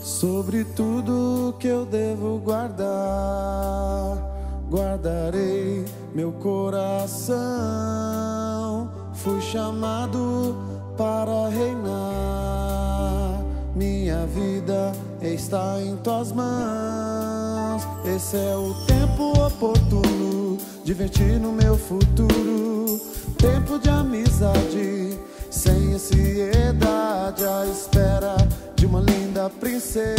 Sobre tudo que eu devo guardar, guardarei meu coração. Fui chamado para reinar, minha vida está em tuas mãos. Esse é o tempo oportuno de investir no meu futuro. Tempo de amizade, sem ansiedade, à espera de uma linda princesa.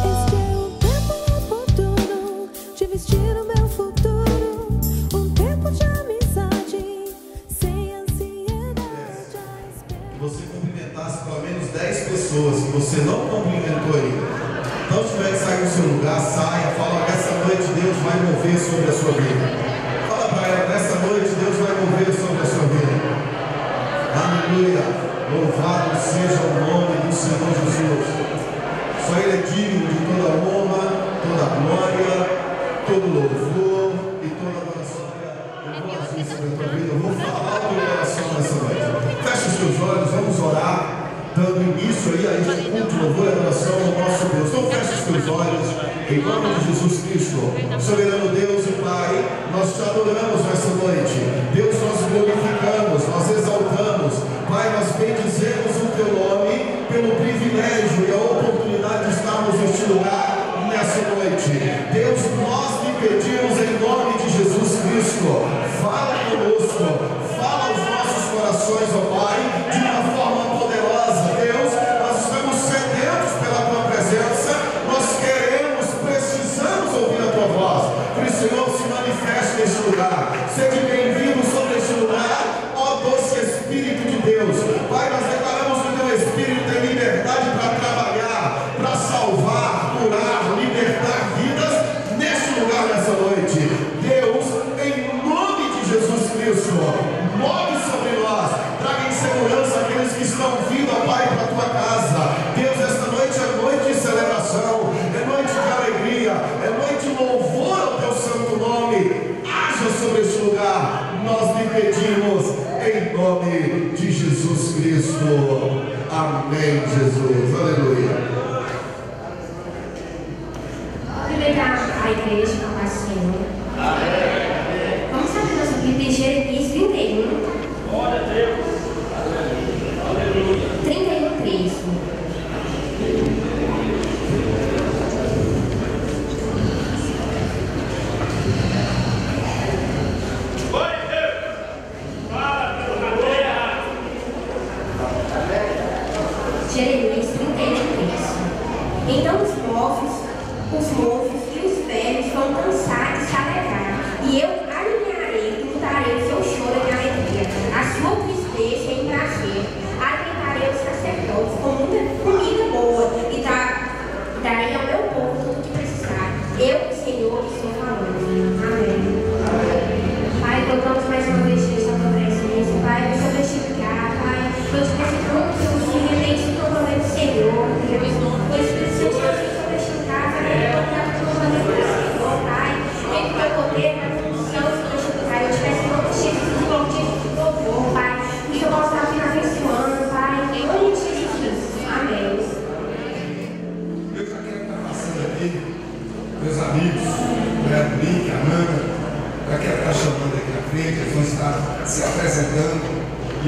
Este é um tempo oportuno de investir no meu futuro. Um tempo de amizade, sem ansiedade, à espera. Que você cumprimentasse pelo menos 10 pessoas que você não cumprimentou ainda. Então, se tiver que sair do seu lugar, saia. Fala, nessa noite Deus vai mover sobre a sua vida. Fala para ela, nessa noite Deus vai mover sobre a sua vida. Aleluia. Louvado seja o nome do Senhor Jesus. Só Ele é digno de toda honra, toda glória, todo louvor e toda adoração. Eu vou agir sobre a tua vida, eu vou falar o teu coração nessa noite. Feche os teus olhos, vamos orar, dando início aí a este culto de louvor e adoração ao nosso Deus. Então feche os teus olhos, em nome de Jesus Cristo. Soberano Deus e Pai, nós te adoramos nessa noite. Deus, nós glorificamos, nós exaltamos. Pai, nós bendizemos o teu nome pelo privilégio e a oportunidade de estarmos neste lugar nessa noite. Deus, nós lhe pedimos em nome de Jesus Cristo, fala conosco, fala aos nossos corações, ó Pai, de uma forma poderosa. Deus, nós estamos sedentos pela tua presença, nós queremos, precisamos ouvir a tua voz. Por isso, Senhor, se manifeste neste lugar. Seja bem-vindo sobre este lugar, ó doce Espírito de Deus. Pai, nós declaramos que o teu Espírito tem liberdade para trabalhar, para salvar, curar, libertar vidas neste lugar, nessa noite. Deus, em nome de Jesus Cristo, move sobre nós, traga em segurança aqueles que estão vindo, ó Pai, para a tua casa. Deus, esta noite é noite de celebração, é noite de alegria, é noite de louvor ao teu santo nome. Haja sobre este lugar, nós lhe pedimos, em nome de Jesus Cristo. Amém, Jesus. Aleluia. Cumprimentar a igreja, a paz do Senhor. Vamos abrir nossa Bíblia em Jeremias 31. Glória a Deus. Aleluia. 31:3. Jeremias 31:3. Então os moços e os velhos vão cansar e se alegrar, e eu alinharei e mudarei o seu choro em alegria, a sua tristeza em prazer. Alimentarei os sacerdotes com muita comida boa, e darei ao meu povo tudo o que precisar. Eu, Senhor, estou falando. Amém. Pai, colocamos mais uma vez nessa tua presença, Pai, nós testificar, Pai, nós precisamos que o silêncio do comando do Senhor, Deus, nós precisamos sobre esta casa, colocar o comando do Senhor, Pai, vem com o teu poder, na função sobre esta casa, eu te peço em nome de Jesus, em nome de Jesus, louvor, Pai, que eu possa estar aqui abençoando, Pai, em nome de Jesus, amém. Eu já quero estar passando aqui, meus amigos, a Link, a Nana, já quero estar chamando aqui na frente, eles vão estar se apresentando e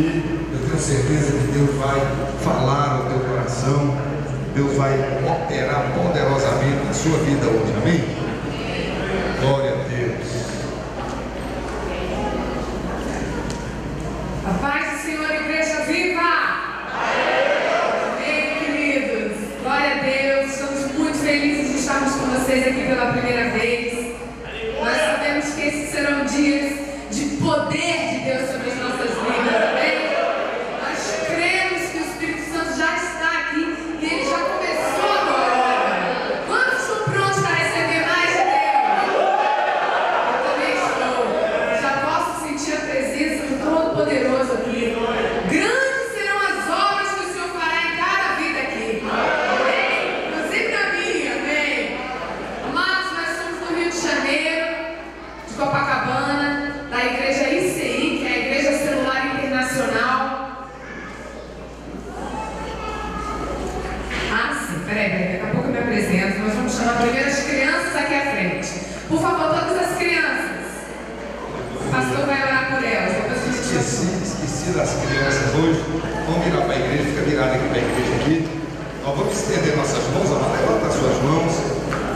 eu tenho certeza que Deus vai falar ao teu coração, Deus vai operar poderosamente na sua vida hoje, amém? Glória a Deus. A paz do Senhor, igreja viva! Amém, queridos! Glória a Deus! Estamos muito felizes de estarmos com vocês aqui pela primeira vez. Nós sabemos que esses serão dias de poder de Deus sobre as nossas vidas, amém? Nós cremos que o Espírito Santo já está aqui e ele já começou agora. Quantos estão prontos para receber mais de Deus? Eu também estou. Já posso sentir a presença do Todo-Poderoso aqui. Grandes serão as obras que o Senhor Peraí, daqui a pouco eu me apresento. Nós vamos chamar primeiro as crianças aqui à frente. Por favor, todas as crianças. O pastor vai orar por elas. Depois a gente Esqueci das crianças hoje. Vamos virar para a igreja, fica virado aqui para a igreja aqui. Nós vamos estender nossas mãos, amado. Levanta as suas mãos.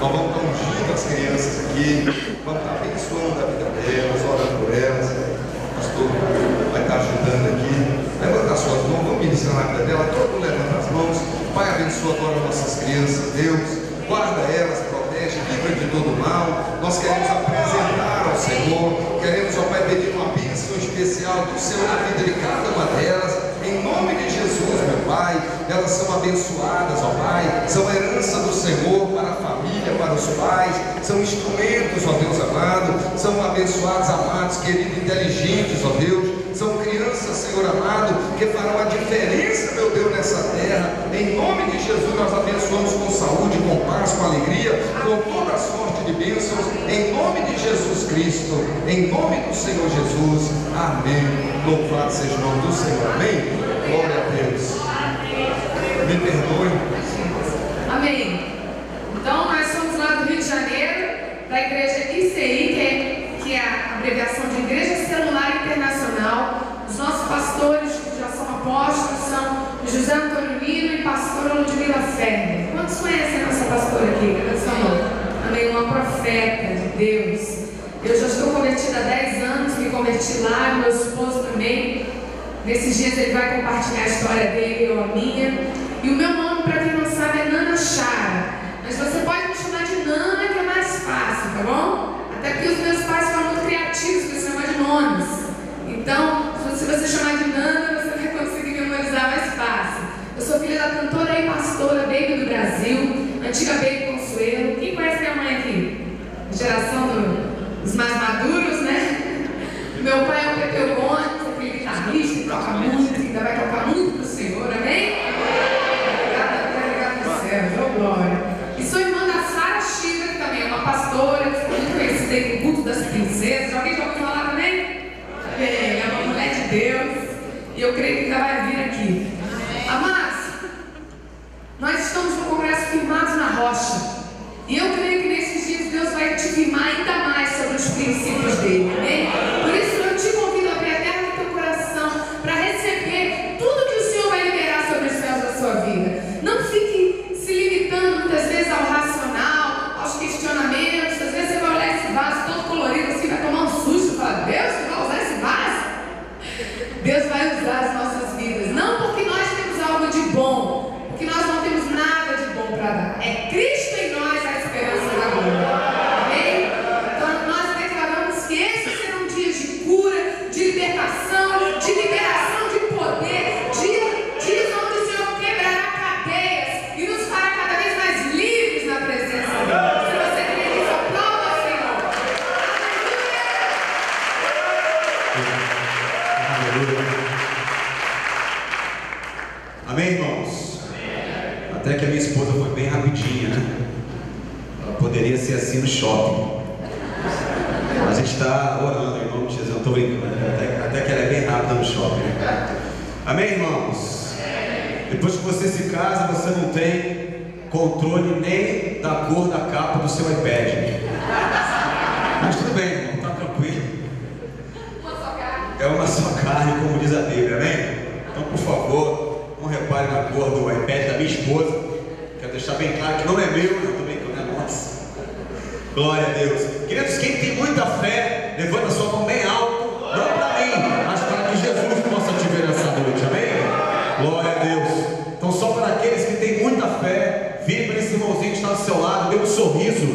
Nós vamos estar ungindo as crianças aqui. Vamos estar abençoando a vida delas, orando por elas. O pastor vai estar ajudando aqui. Levanta as suas mãos, vamos ministrar na vida dela. Todo mundo levanta as mãos. Pai, abençoa agora nossas crianças, Deus. Guarda elas, protege, livra de todo mal. Nós queremos apresentar ao Senhor. Queremos, ó Pai, pedir uma bênção especial do Senhor na vida de cada uma delas. Em nome de Jesus, meu Pai, elas são abençoadas, ó Pai, são herança do Senhor para a família, para os pais, são instrumentos, ó Deus amado, são abençoados, amados, queridos, inteligentes, ó Deus, são crianças, Senhor amado, que farão a diferença, meu Deus, nessa terra. Em nome de Jesus, nós abençoamos com saúde, com paz, com alegria, com toda a sorte de bênçãos, em nome de Jesus Cristo, em nome do Senhor Jesus, amém. Louvado seja o nome do Senhor, amém. Glória a Deus. Me perdoe. Amém. Então, nós somos lá do Rio de Janeiro, da igreja ICI, que é a abreviação de Igreja Celular Internacional. Os nossos pastores, que já são apóstolos, são José Antônio Lino e pastora Ludmila Ferner. Quantos conhecem a nossa pastora aqui? Cadê seu nome? Amém. Uma profeta de Deus. Eu já estou convertida há 10 anos, me converti lá, meu esposo também. Nesses dias ele vai compartilhar a história dele ou a minha. E o meu nome, para quem não sabe, é Nana Chara. Mas você pode me chamar de Nana, que é mais fácil, tá bom? Até porque os meus pais foram muito criativos com esse negócio de nomes. Então, se você chamar de Nana, você vai conseguir memorizar mais fácil. Eu sou filha da cantora e pastora Baby do Brasil, antiga Baby Consuelo. Quem conhece minha mãe aqui? Geração dos mais maduros, né? Meu pai é um Pepeu Gomes, aquele guitarrista que toca muito, ainda vai tocar muito pro Senhor, amém? Obrigada do céu, ô glória. E sou irmã da Sara Chiva, que também é uma pastora, que ficou muito conhecida aí no culto das princesas. Alguém já ouviu falar também? Amém, é uma mulher de Deus, e eu creio que ainda vai vir aqui. Amados, nós estamos no congresso firmados na rocha, e eu creio que nesses dias Deus vai te firmar ainda mais sobre os princípios dele, amém? Por isso eu te convido a abrir a terra do teu coração para receber tudo que o Senhor vai liberar sobre os céus da sua vida. Não fique se limitando muitas vezes ao racional, aos questionamentos. Às vezes você vai olhar esse vaso todo colorido assim, vai tomar um susto e falar: Deus, tu vai usar esse vaso? Deus vai usar as nossas vidas, não porque nós temos algo de bom, porque nós não temos nada de bom para dar. É Cristo em nós a esperança da glória. Amém? Então nós declaramos que esses serão dias de cura, de libertação, de liberação de poder, dias onde o Senhor quebrará cadeias e nos fará cada vez mais livres na presença dele. Se você crê nisso, aplauda ao Senhor. Amém, irmãos? Até que a minha esposa foi bem rapidinha, né? Ela poderia ser assim no shopping. A gente está orando em nome de Jesus, eu estou brincando. Até que ela é bem rápida no shopping, né? Amém, irmãos? Depois que você se casa, você não tem controle nem da cor da capa do seu iPad. Mas tudo bem, irmão, tá tranquilo. É uma só carne, como diz a Bíblia, amém? Então, por favor, não repare na cor do iPad da minha esposa. Quero deixar bem claro que não é meu, eu estou brincando, é nosso. Glória a Deus. Queridos, quem tem muita fé, levanta a sua mão bem alto, não para mim, mas para que Jesus possa te ver nessa noite, amém? Glória a Deus. Então, só para aqueles que têm muita fé, vire para esse irmãozinho que está do seu lado, dê um sorriso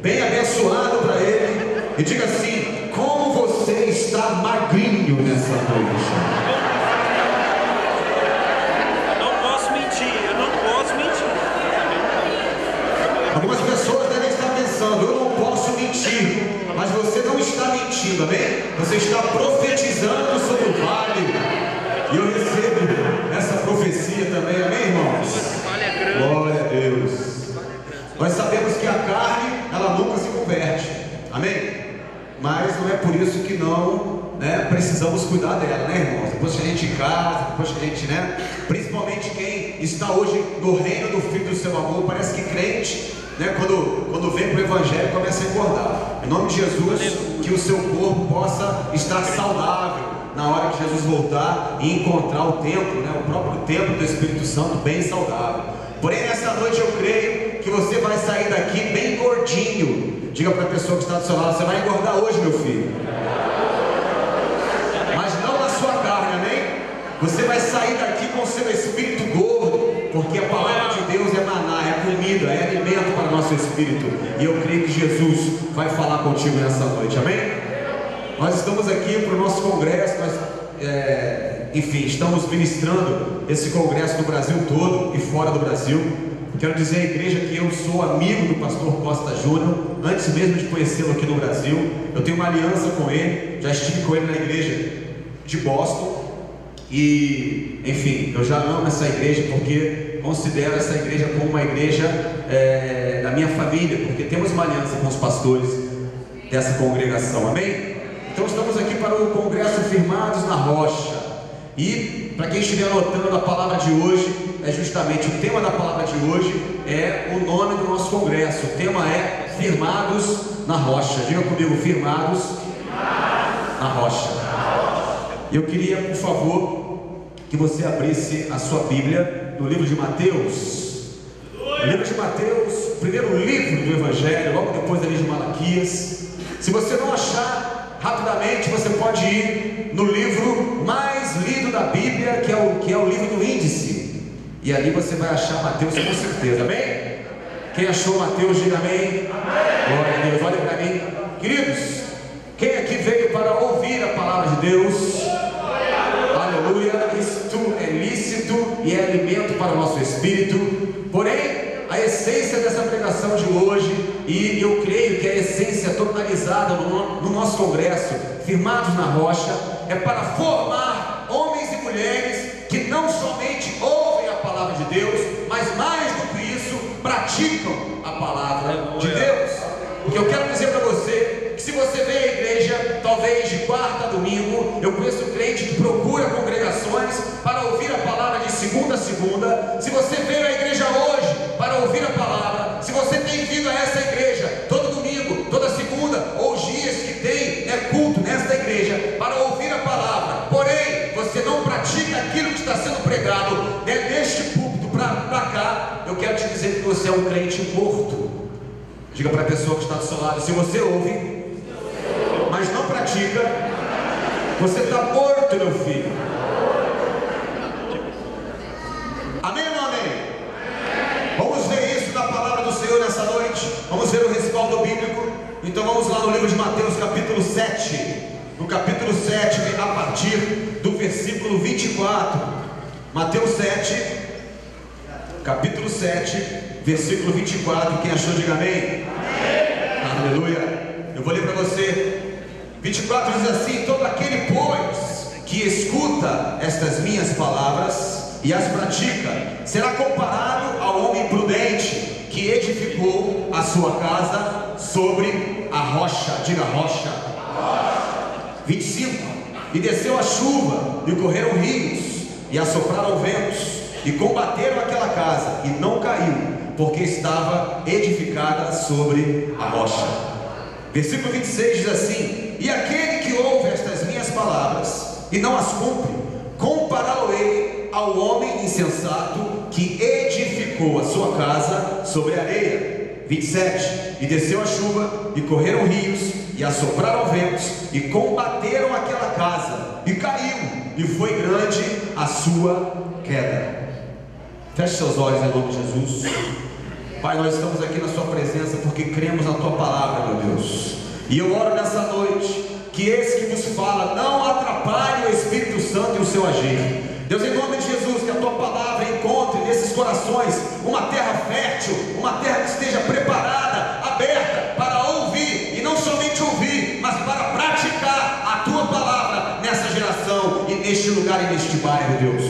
bem abençoado para ele e diga assim: como você está magrinho nessa noite. Algumas pessoas devem estar pensando: eu não posso mentir. Mas você não está mentindo, amém? Você está profetizando sobre o vale. E eu recebo essa profecia também, amém, irmãos? Glória a Deus. Nós sabemos que a carne, ela nunca se converte, amém? Mas não é por isso que não, né, precisamos cuidar dela, né, irmãos? Depois que a gente casa, depois que a gente, né, principalmente principalmente quem está hoje no reino do Filho do seu amor. Parece que crente, né, quando vem para o Evangelho, começa a engordar. Em nome de Jesus, que o seu corpo possa estar saudável na hora que Jesus voltar e encontrar o templo, né, o próprio templo do Espírito Santo bem saudável. Porém, nessa noite eu creio que você vai sair daqui bem gordinho. Diga para a pessoa que está do seu lado: você vai engordar hoje, meu filho. Mas não na sua carne, amém? Você vai sair daqui com o seu espírito gordo, porque a palavra de Deus é maná, é comida, é alimento para o nosso espírito. E eu creio que Jesus vai falar contigo nessa noite, amém? Nós estamos aqui para o nosso congresso, enfim, estamos ministrando esse congresso no Brasil todo e fora do Brasil. Quero dizer à igreja que eu sou amigo do pastor Costa Júnior, antes mesmo de conhecê-lo aqui no Brasil. Eu tenho uma aliança com ele, já estive com ele na igreja de Boston. E, enfim, eu já amo essa igreja porque considero essa igreja como uma igreja da minha família, porque temos uma aliança com os pastores dessa congregação, amém? Então estamos aqui para o congresso Firmados na Rocha. E para quem estiver anotando, a palavra de hoje é justamente, o tema da palavra de hoje é o nome do nosso congresso. O tema é Firmados na Rocha. Diga comigo: Firmados na Rocha. E eu queria, por favor, que você abrisse a sua Bíblia no livro de Mateus. O livro de Mateus, o primeiro livro do Evangelho, logo depois ali de Malaquias. Se você não achar, rapidamente você pode ir no livro mais lido da Bíblia, que é o livro do Índice. E ali você vai achar Mateus com certeza, amém? Quem achou Mateus, diga amém. Glória a Deus, olha para mim. Queridos, quem aqui veio para ouvir a palavra de Deus? Aleluia, isto é lícito e é alimento para o nosso espírito. Porém, a essência dessa pregação de hoje, e eu creio que a essência totalizada no nosso congresso, Firmados na Rocha, é para formar homens e mulheres que não somente ouvem a palavra de Deus, mas mais do que isso, praticam a palavra de Deus. Porque eu quero dizer para você que se você vem à igreja, talvez de quarta a domingo, eu conheço crente que procura congregações para ouvir a palavra de segunda a segunda. Se você veio à igreja hoje para ouvir a palavra, se você tem vindo a essa igreja todo domingo, toda segunda, ou os dias que tem culto nesta igreja para ouvir a palavra, porém você não pratica aquilo que está sendo pregado neste púlpito para cá, eu quero te dizer que você é um crente morto. Diga para a pessoa que está do seu lado: se você ouve, mas não pratica, você está morto, meu filho. Amém ou não amém? Vamos ver isso na palavra do Senhor nessa noite. Vamos ver o respaldo bíblico. Então vamos lá no livro de Mateus, capítulo 7. No capítulo 7, a partir do versículo 24. Mateus 7, capítulo 7, versículo 24. Quem achou, diga amém. Aleluia. Eu vou ler para você. 24 diz assim: todo aquele, pois, que escuta estas minhas palavras e as pratica, será comparado ao homem prudente que edificou a sua casa sobre a rocha. Diga rocha. 25. E desceu a chuva, e correram rios, e assopraram ventos, e combateram aquela casa, e não caiu, porque estava edificada sobre a rocha. Versículo 26 diz assim: e aquele que ouve estas minhas palavras e não as cumpre, compará-lo-ei ao homem insensato que edificou a sua casa sobre a areia. 27. E desceu a chuva, e correram rios, e assopraram ventos, e combateram aquela casa, e caiu, e foi grande a sua queda. Feche seus olhos em nome de Jesus. Pai, nós estamos aqui na sua presença porque cremos na tua palavra, meu Deus. E eu oro nessa noite que esse que vos fala não atrapalhe o Espírito Santo e o seu agir. Deus, em nome de Jesus, que a tua palavra encontre nesses corações uma terra fértil, uma terra que esteja preparada, aberta para ouvir, e não somente ouvir, mas para praticar a tua palavra nessa geração e neste lugar e neste bairro, Deus.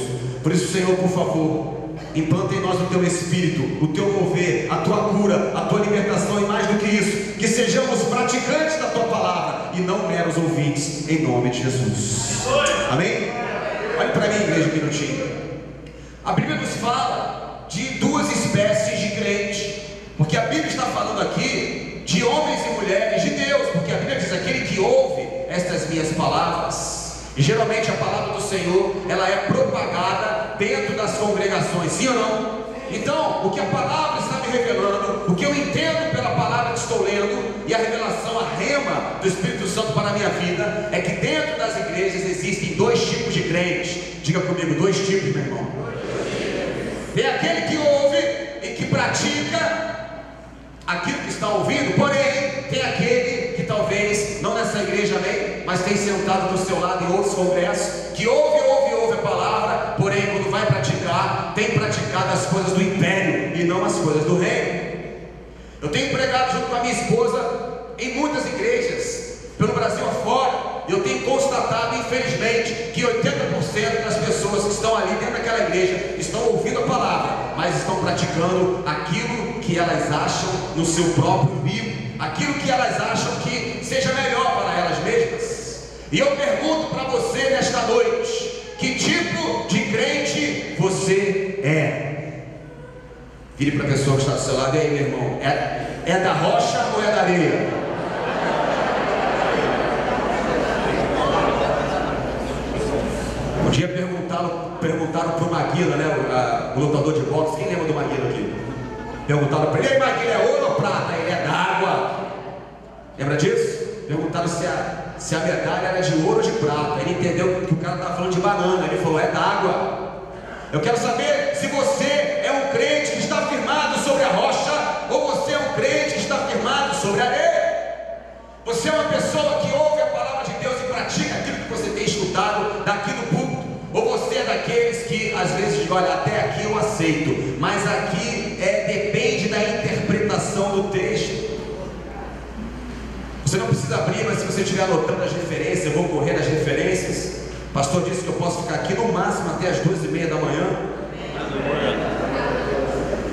Por isso, Senhor, por favor, implanta em nós o teu Espírito, o teu mover, a tua cura, a tua libertação, e mais do que isso, que sejamos praticantes da tua palavra e não meros ouvintes, em nome de Jesus. Amém? Olhe para mim, igreja, um minutinho. A Bíblia nos fala de duas espécies de crente, porque a Bíblia está falando aqui de homens e mulheres de Deus, porque a Bíblia diz: aquele que ouve estas minhas palavras. E geralmente a palavra do Senhor, ela é propagada dentro das congregações, sim ou não? Então, o que a palavra está me revelando, o que eu entendo pela palavra que estou lendo, e a revelação, a rema do Espírito Santo para a minha vida, é que dentro das igrejas existem dois tipos de crentes. Diga comigo, dois tipos, meu irmão. Tem aquele que ouve e que pratica aquilo que está ouvindo, porém, tem aquele que talvez, não nessa igreja, amém, mas tem sentado do seu lado em outros congressos, que ouve a palavra, porém, quando vai praticar, tem praticado as coisas do império e não as coisas do reino. Eu tenho pregado junto com a minha esposa em muitas igrejas, pelo Brasil afora, e eu tenho constatado, infelizmente, que 80% das pessoas que estão ali dentro daquela igreja estão ouvindo a palavra, mas estão praticando aquilo que elas acham no seu próprio umbigo, aquilo que elas acham que seja melhor para elas mesmas. E eu pergunto para você nesta noite: que tipo de crente você é? Vire para a pessoa que está do seu lado: e aí, meu irmão, é da rocha ou é da areia? Um dia perguntaram para o Maguila, né, o lutador de boxe. Quem lembra do Maguila aqui? Perguntaram para ele: e aí, Maguila, é ouro ou prata? Ele: é d'água. Lembra disso? Perguntaram se a medalha era de ouro ou de prata. Ele entendeu que o cara estava falando de banana. Ele falou: é d'água. Eu quero saber se você é um crente que está firmado sobre a rocha, ou você é um crente que está firmado sobre a areia. Você é uma pessoa que ouve a palavra de Deus e pratica aquilo que você tem escutado daqui no púlpito, ou você é daqueles que às vezes diz: olha, até aqui eu aceito, mas aqui depende da interpretação do texto. Você não precisa abrir, mas se você estiver anotando as referências, eu vou correr nas referências. O pastor disse que eu posso ficar aqui no máximo até as 2h30 da manhã.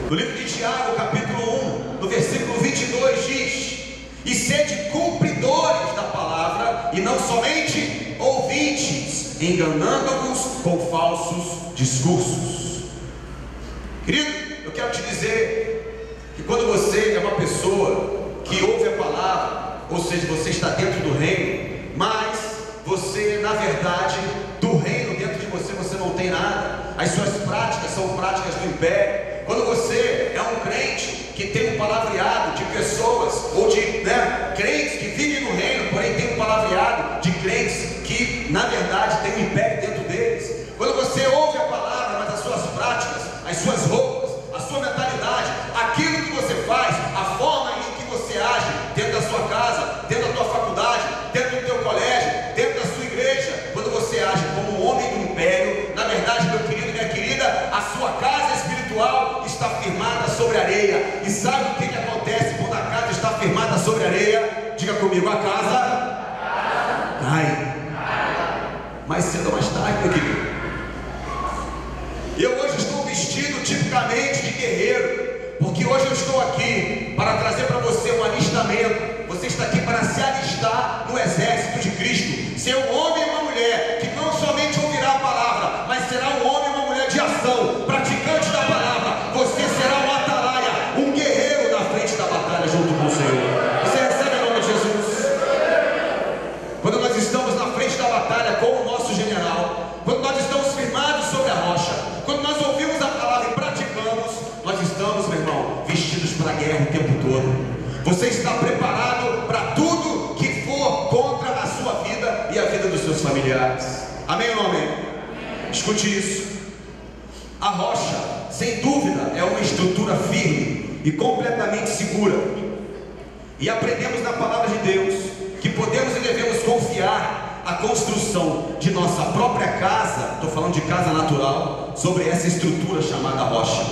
No livro de Tiago, capítulo 1, no versículo 22 diz: e sede cumpridores da palavra, e não somente ouvintes, enganando-vos com falsos discursos. Querido, eu quero te dizer que quando você é uma pessoa que ouve a palavra, ou seja, você está dentro do reino, mas você, na verdade, do reino dentro de você, você não tem nada. As suas práticas são práticas do império. Quando você é um crente que tem um palavreado de pessoas, ou de crentes que vivem no reino, porém tem um palavreado de crentes que, na verdade, tem um império dentro deles. Quando você ouve a palavra, mas as suas práticas, as suas roupas, a sua mentalidade, aquilo que você faz, a forma em que você age dentro da sua casa, dentro da tua faculdade, dentro do teu colégio, dentro da sua igreja, quando você age como um homem do império, na verdade, meu querido e minha querida, a sua casa espiritual está firmada sobre areia. E sabe o que acontece quando a casa está firmada sobre areia? Diga comigo: a casa cai. Mais cedo ou mais tarde, meu querido. Eu hoje estou vestido tipicamente de guerreiro, porque hoje eu estou aqui para trazer para você um alistamento. Você está aqui para se alistar no exército de Cristo, ser um homem e uma mulher que não somente ouvirá a palavra, mas será um homem e uma mulher de ação, praticante da palavra. Você será um atalaia, um guerreiro na frente da batalha junto com o Senhor. Você recebe em nome de Jesus? Quando nós estamos na frente da batalha com o nosso general, quando nós estamos firmados sobre a rocha, quando nós ouvimos a palavra e praticamos, nós estamos, meu irmão, vestidos para a guerra o tempo todo. Você está preparado para tudo que for contra a sua vida e a vida dos seus familiares. Amém ou não amém? Escute isso. A rocha, sem dúvida, é uma estrutura firme e completamente segura. E aprendemos na palavra de Deus que podemos e devemos confiar a construção de nossa própria casa, estou falando de casa natural, sobre essa estrutura chamada rocha,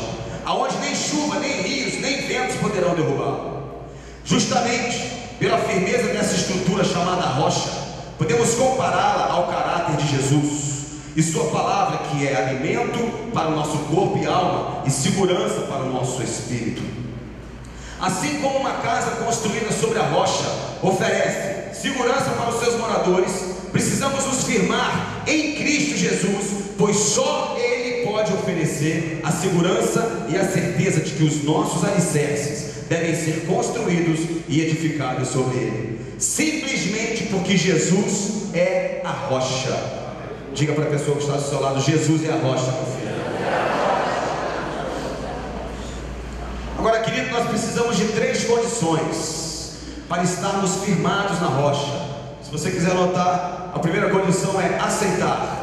aonde nem chuva, nem rios, nem ventos poderão derrubar. Justamente pela firmeza dessa estrutura chamada rocha, podemos compará-la ao caráter de Jesus e sua palavra, que é alimento para o nosso corpo e alma e segurança para o nosso espírito. Assim como uma casa construída sobre a rocha oferece segurança para os seus moradores, precisamos nos firmar em Cristo Jesus, pois só Ele pode pode oferecer a segurança e a certeza de que os nossos alicerces devem ser construídos e edificados sobre ele, simplesmente porque Jesus é a rocha. Diga para a pessoa que está do seu lado: Jesus é a rocha, meu filho. Agora, querido, nós precisamos de 3 condições para estarmos firmados na rocha. Se você quiser anotar, a primeira condição é aceitar,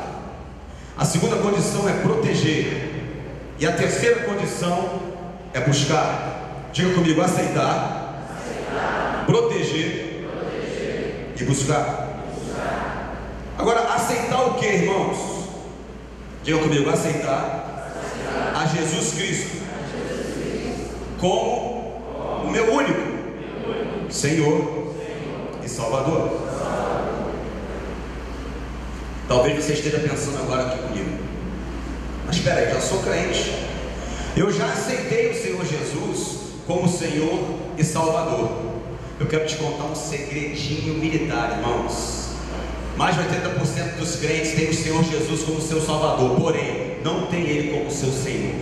a segunda condição é proteger, e a terceira condição é buscar. Diga comigo: aceitar, proteger e buscar. Agora, aceitar o que, irmãos? Diga comigo: aceitar a Jesus Cristo como o meu único Senhor e Salvador. Talvez você esteja pensando agora aqui comigo: mas espera aí, eu já sou crente, eu já aceitei o Senhor Jesus como Senhor e Salvador. Eu quero te contar um segredinho militar, irmãos. Mais de 80% dos crentes têm o Senhor Jesus como seu Salvador, porém não tem Ele como seu Senhor.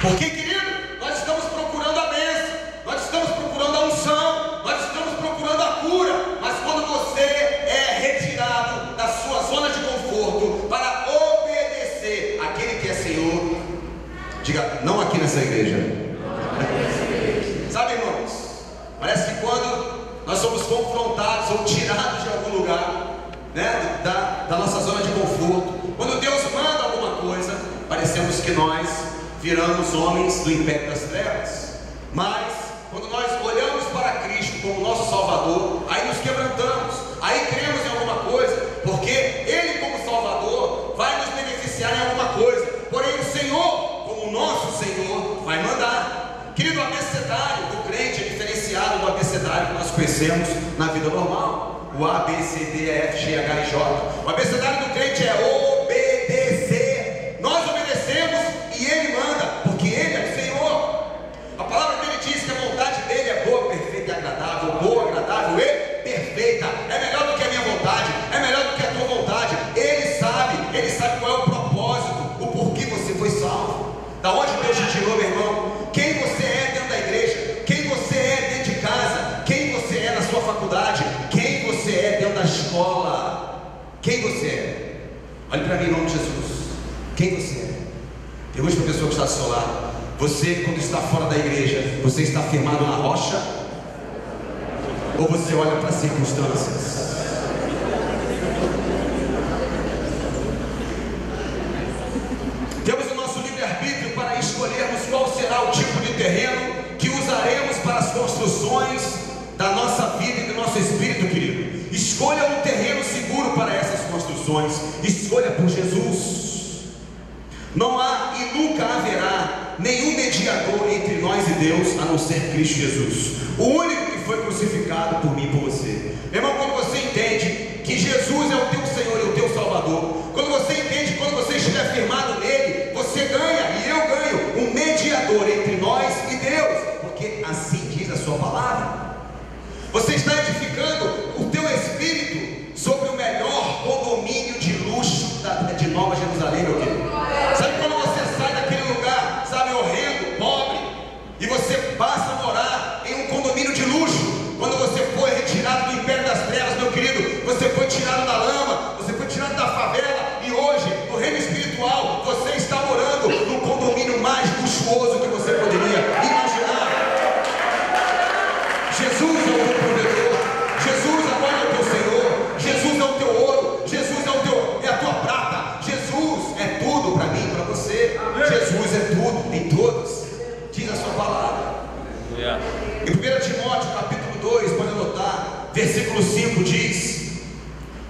Porque, querido, nós estamos procurando a bênção, nós estamos procurando a unção, nós estamos procurando a cura, mas quando você é retirado da sua zona de conforto para obedecer àquele que é Senhor, diga: não aqui nessa igreja. Sabe, irmãos, parece que quando nós somos confrontados ou tirados de algum lugar, né, da nossa zona de conforto, quando Deus manda alguma coisa, parecemos que nós viramos homens do império das trevas. Mas quando nós olhamos para Cristo como nosso Salvador, aí nos quebrantamos, aí cremos em alguma coisa, porque Ele como Salvador vai nos beneficiar em alguma coisa, porém o Senhor como nosso Senhor vai mandar. Querido, o abecedário do crente é diferenciado do abecedário que nós conhecemos na vida normal, o A, B, C, D, E, F, G, H e J. O abecedário do crente é obedecer. Nós obedecemos e Ele manda, porque Ele é o Senhor. A palavra dele diz que a vontade dele é boa, perfeita e agradável. Boa, agradável e perfeita. É melhor do que a minha vontade, é melhor do que a tua vontade. Ele sabe qual é o propósito, o porquê você foi salvo, da onde Deus te tirou, meu irmão, quem você é dentro da igreja, quem você é dentro de casa, quem você é na sua faculdade, quem você é dentro da escola, quem você é. Olhe para mim em nome de Jesus, quem você é. Pergunte para a pessoa que está ao seu lado: você, quando está fora da igreja, você está firmado na rocha? Ou você olha para as circunstâncias? Temos o nosso livre-arbítrio para escolhermos qual será o tipo de terreno que usaremos para as construções da nossa vida e do nosso espírito, querido. Escolha um terreno seguro para essas construções. Escolha por Jesus. Não há e nunca haverá nenhum mediador entre nós e Deus a não ser Cristo Jesus, o único que foi crucificado por mim e por você. Meu irmão, quando você entende que Jesus é o teu Senhor e o teu Salvador, quando você entende, quando você estiver firmado nele, você ganha e eu ganho um mediador entre nós e Deus, porque assim diz a sua palavra. Você está edificando o teu espírito sobre o melhor condomínio de luxo de Nova Jerusalém, meu querido. Sabe quando você sai daquele lugar, sabe, horrendo, pobre, e você passa a morar em um condomínio de luxo? Quando você foi retirado do império das trevas, meu querido, você foi tirado da lama, você foi tirado da favela, e hoje, no reino espiritual, você está morando no condomínio mais luxuoso que você poderia imaginar. Jesus é o teu provedor, Jesus agora é o teu Senhor, Jesus é o teu ouro, Jesus é a tua prata, Jesus é tudo para mim, para você. Jesus é tudo em todos, diz a sua palavra. Em 1 Timóteo capítulo 2, pode anotar, versículo 5 diz,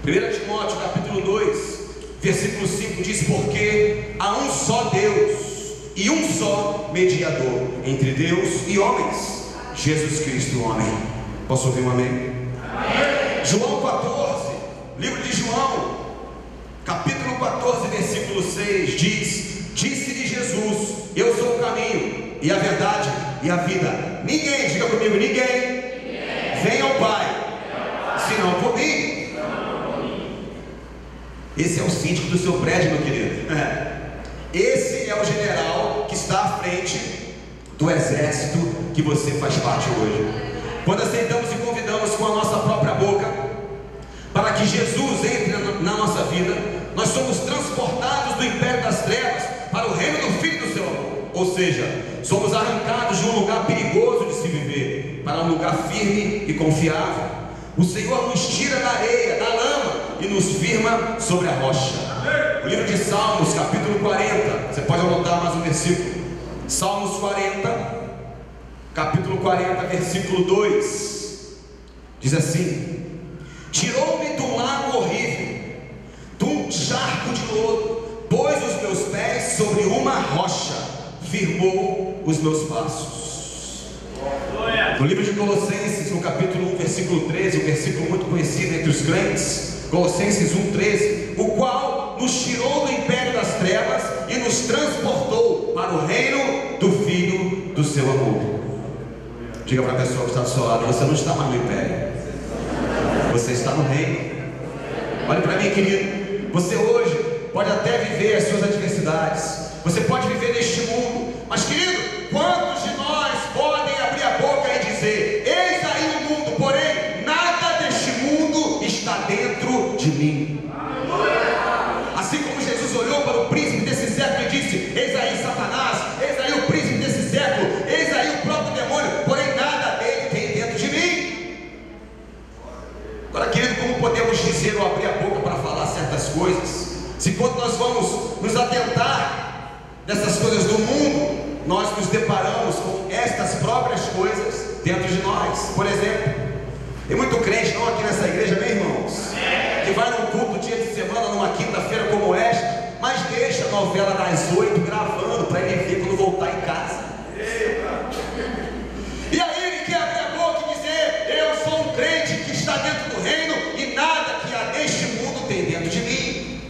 1 Timóteo capítulo 2, versículo 5 diz: porque há um só Deus e um só mediador entre Deus e homens, Jesus Cristo, homem. Posso ouvir um amém? Amém. João 14, livro de João, capítulo 14, versículo 6 diz: disse-lhe Jesus: eu sou o caminho e a verdade e a vida. Ninguém, diga comigo, ninguém vem ao Pai senão por mim. Esse é o síndico do seu prédio, meu querido. Esse é o general que está à frente do exército que você faz parte hoje. Quando aceitamos e convidamos com a nossa própria boca para que Jesus entre na nossa vida, nós somos transportados do império das trevas para o reino do Filho do seu amor. Ou seja, somos arrancados de um lugar perigoso de se viver para um lugar firme e confiável. O Senhor nos tira da areia, da lama e nos firma sobre a rocha. O livro de Salmos, capítulo 40, você pode anotar mais um versículo. Salmos 40, capítulo 40, versículo 2, diz assim: tirou-me de um lago horrível, de um charco de lodo, pôs os meus pés sobre uma rocha, firmou os meus passos. No livro de Colossenses, no capítulo 1, versículo 13, um versículo muito conhecido entre os crentes, Colossenses 1,13, o qual nos tirou do império das trevas e nos transportou para o reino do Filho do seu amor. Diga para a pessoa que está do seu lado: você não está mais no império, você está no reino. Olhe para mim, querido, você hoje pode até viver as suas adversidades, você pode viver neste mundo, mas querido, quantos de nós podem abrir a boca e dizer: eis aí o mundo, porém nada deste mundo está dentro de mim? Assim como Jesus olhou para o príncipe desse século e disse: eis aí Satanás, eis aí o príncipe desse século, eis aí o próprio demônio, porém nada dele tem dentro de mim. Agora, querido, como podemos dizer ou abrir a boca para falar certas coisas, se quando nós vamos nos atentar dessas coisas do mundo, nós nos deparamos com estas próprias coisas dentro de nós? Por exemplo, tem muito crente, não aqui nessa igreja, meus irmãos, que vai num culto dia de semana, numa quinta-feira como esta, mas deixa a novela das 8 gravando para ele ver quando voltar em casa. E aí ele quer abrir a boca e dizer: eu sou um crente que está dentro do reino e nada que há neste mundo tem dentro de mim.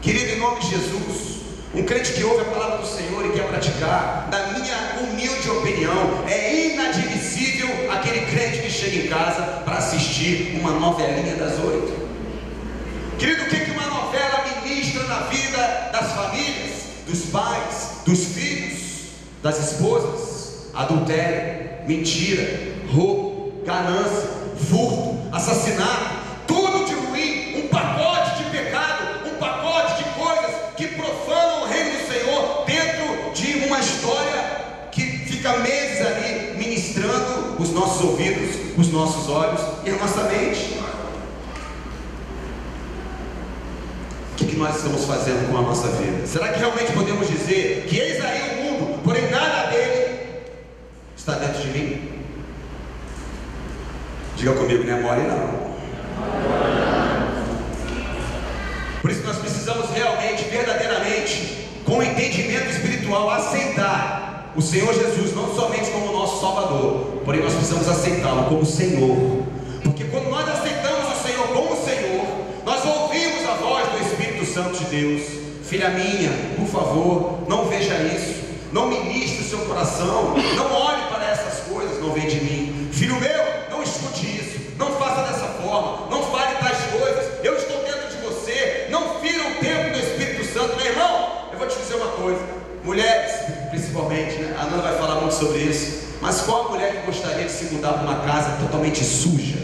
Querido, em nome de Jesus, um crente que ouve a palavra do Senhor e quer praticar, na minha humilde opinião, é inadmissível aquele crente que chega em casa para assistir uma novelinha das 8. Querido, o que uma novela ministra na vida das famílias, dos pais, dos filhos, das esposas? Adultério, mentira, roubo, ganância, furto, assassinato, tudo de ruim, um pacote de pecado, um pacote de coisas que profanam o reino do Senhor dentro de uma história que fica meses ali ministrando os nossos ouvidos, os nossos olhos e a nossa mente. O que nós estamos fazendo com a nossa vida? Será que realmente podemos dizer que eis aí o mundo, porém nada dele está dentro de mim? Diga comigo, não é mole não. Por isso nós precisamos realmente, verdadeiramente, com entendimento espiritual, aceitar o Senhor Jesus não somente como nosso Salvador, porém nós precisamos aceitá-lo como Senhor. Porque quando nós aceitamos o Senhor como Senhor, nós ouvimos a voz do Espírito Santo de Deus: filha minha, por favor, não veja isso, não ministre o seu coração, não olhe para essas coisas, não vem de mim. Filho meu, não escute isso, não faça dessa forma, não fale tais coisas, eu estou dentro de você, não fira o tempo do Espírito Santo. Meu irmão, eu vou te dizer uma coisa, mulheres principalmente, né? A Nana vai falar muito sobre isso, mas qual a mulher que gostaria de se mudar para uma casa totalmente suja?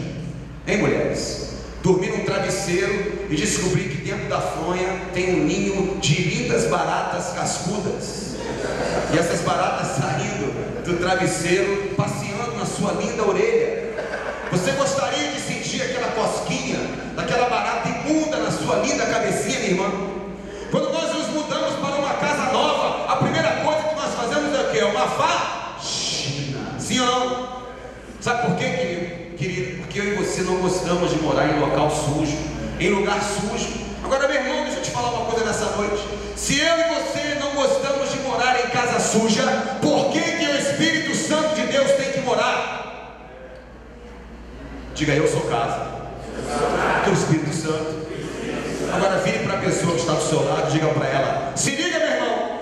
Hein, mulheres? Dormir num travesseiro e descobrir que dentro da fronha tem um ninho de lindas baratas cascudas, e essas baratas saindo do travesseiro, passeando na sua linda orelha. Você gostaria de sentir aquela cosquinha daquela barata imunda na sua linda cabecinha, minha irmã? Quando nós nos mudamos para uma casa nova, a primeira coisa que nós fazemos é o quê? É uma faxina. Sim ou não? Sabe por quê, querido? Porque eu e você não gostamos de morar em local sujo, em lugar sujo. Agora, meu irmão, deixa eu te falar uma coisa nessa noite. Se eu e você não gostamos de morar em casa suja, por que o Espírito Santo de Deus tem que morar? Diga: eu sou casa. Que o Espírito Santo. Agora vire para a pessoa que está do seu lado e diga para ela: se liga, meu irmão,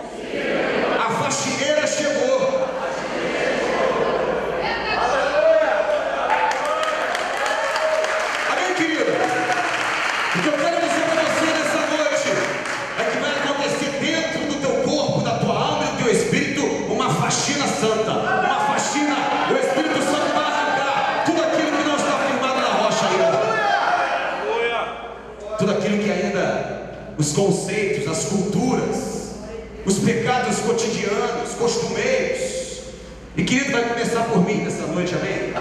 a faxineira chegou. Amém, querido? O que eu quero dizer para você nessa santa, uma faxina. O Espírito Santo vai arrancar tudo aquilo que não está firmado na rocha ainda. Tudo aquilo que ainda, os conceitos, as culturas, os pecados cotidianos, costumeiros. E querido, vai começar por mim nessa noite, amém?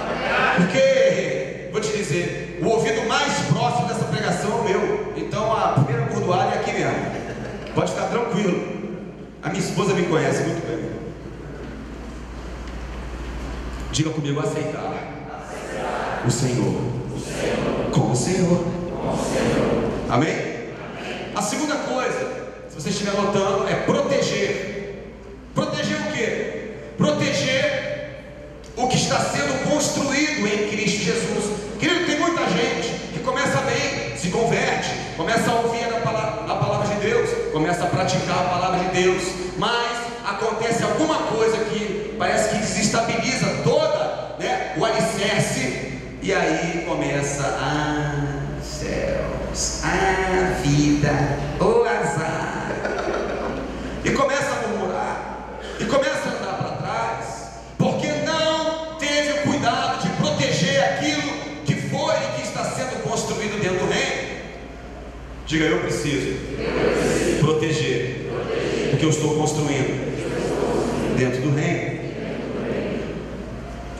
Porque, vou te dizer, o ouvido mais próximo dessa pregação é o meu. Então a primeira bordoada é aqui mesmo. Pode ficar tranquilo. A minha esposa me conhece muito bem. Diga comigo, aceitar o Senhor com o Senhor. Amém? A segunda coisa, se você estiver notando, é proteger. Proteger o quê? Proteger o que está sendo construído em Cristo Jesus. Querido, tem muita gente que começa bem, se converte, começa a ouvir a palavra de Deus, começa a praticar a palavra de Deus, mas acontece alguma coisa que parece que desestabiliza toda, né, o alicerce, e aí começa, céus, vida, o azar, e começa a murmurar, e começa a andar para trás, porque não teve o cuidado de proteger aquilo que foi e que está sendo construído dentro do reino. Diga, eu preciso proteger o que eu estou construindo dentro do reino.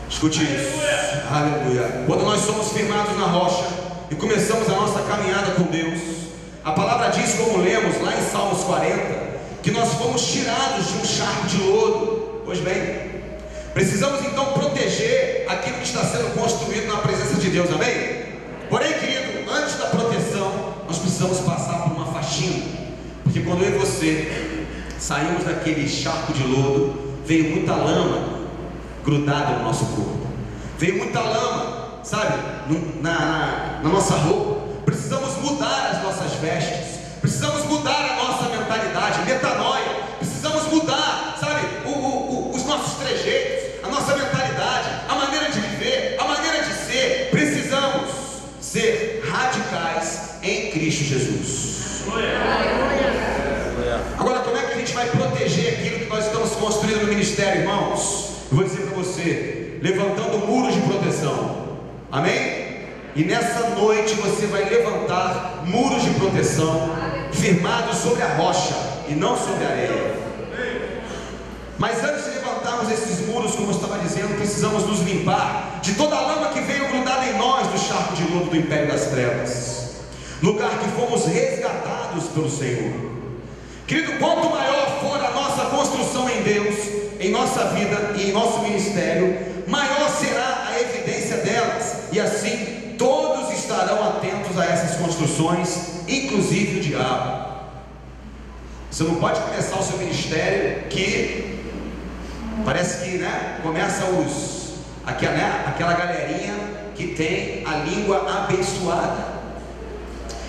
Escute isso. Aleluia. Quando nós somos firmados na rocha e começamos a nossa caminhada com Deus, a palavra diz, como lemos lá em Salmos 40, que nós fomos tirados de um charco de lodo. Pois bem, precisamos então proteger aquilo que está sendo construído na presença de Deus, amém? Porém, querido, antes da proteção, nós precisamos passar por uma faxina, porque quando eu e você saímos daquele charco de lodo, veio muita lama grudada no nosso corpo, veio muita lama, sabe, na nossa roupa. Precisamos mudar as nossas vestes, precisamos mudar a nossa mentalidade, metanoia, precisamos mudar, sabe, os nossos trejeitos, a nossa mentalidade, a maneira de viver, a maneira de ser. Precisamos ser radicais em Cristo Jesus. Agora, como é que a gente vai proteger aquilo que nós estamos construindo no ministério, irmãos? Eu vou dizer para você, levantando muros de proteção, amém? E nessa noite você vai levantar muros de proteção firmados sobre a rocha e não sobre a areia. Mas antes de levantarmos esses muros, como eu estava dizendo, precisamos nos limpar de toda a lama que veio grudada em nós do charco de lodo do império das trevas, lugar que fomos resgatados pelo Senhor. Querido, quanto maior for a nossa construção em Deus, em nossa vida e em nosso ministério, maior será a evidência delas, e assim todos estarão atentos a essas construções, inclusive o diabo. Você não pode começar o seu ministério que parece que, né, começa aquela galerinha que tem a língua abençoada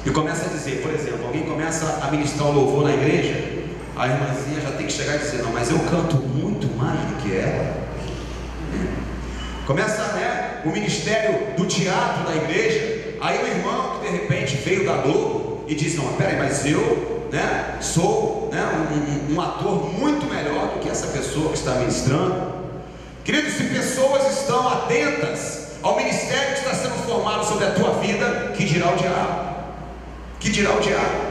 e começa a dizer, por exemplo, alguém começa a ministrar o louvor na igreja, a irmãzinha já tem que chegar e dizer, não, mas eu canto muito mais do que ela. Começa, né, o ministério do teatro da igreja, aí o irmão que de repente veio da Globo e diz, não, peraí, mas eu, né, sou, né, um ator muito melhor do que essa pessoa que está ministrando. Queridos, se pessoas estão atentas ao ministério que está sendo formado sobre a tua vida, que dirá o diabo? Que dirá o diabo?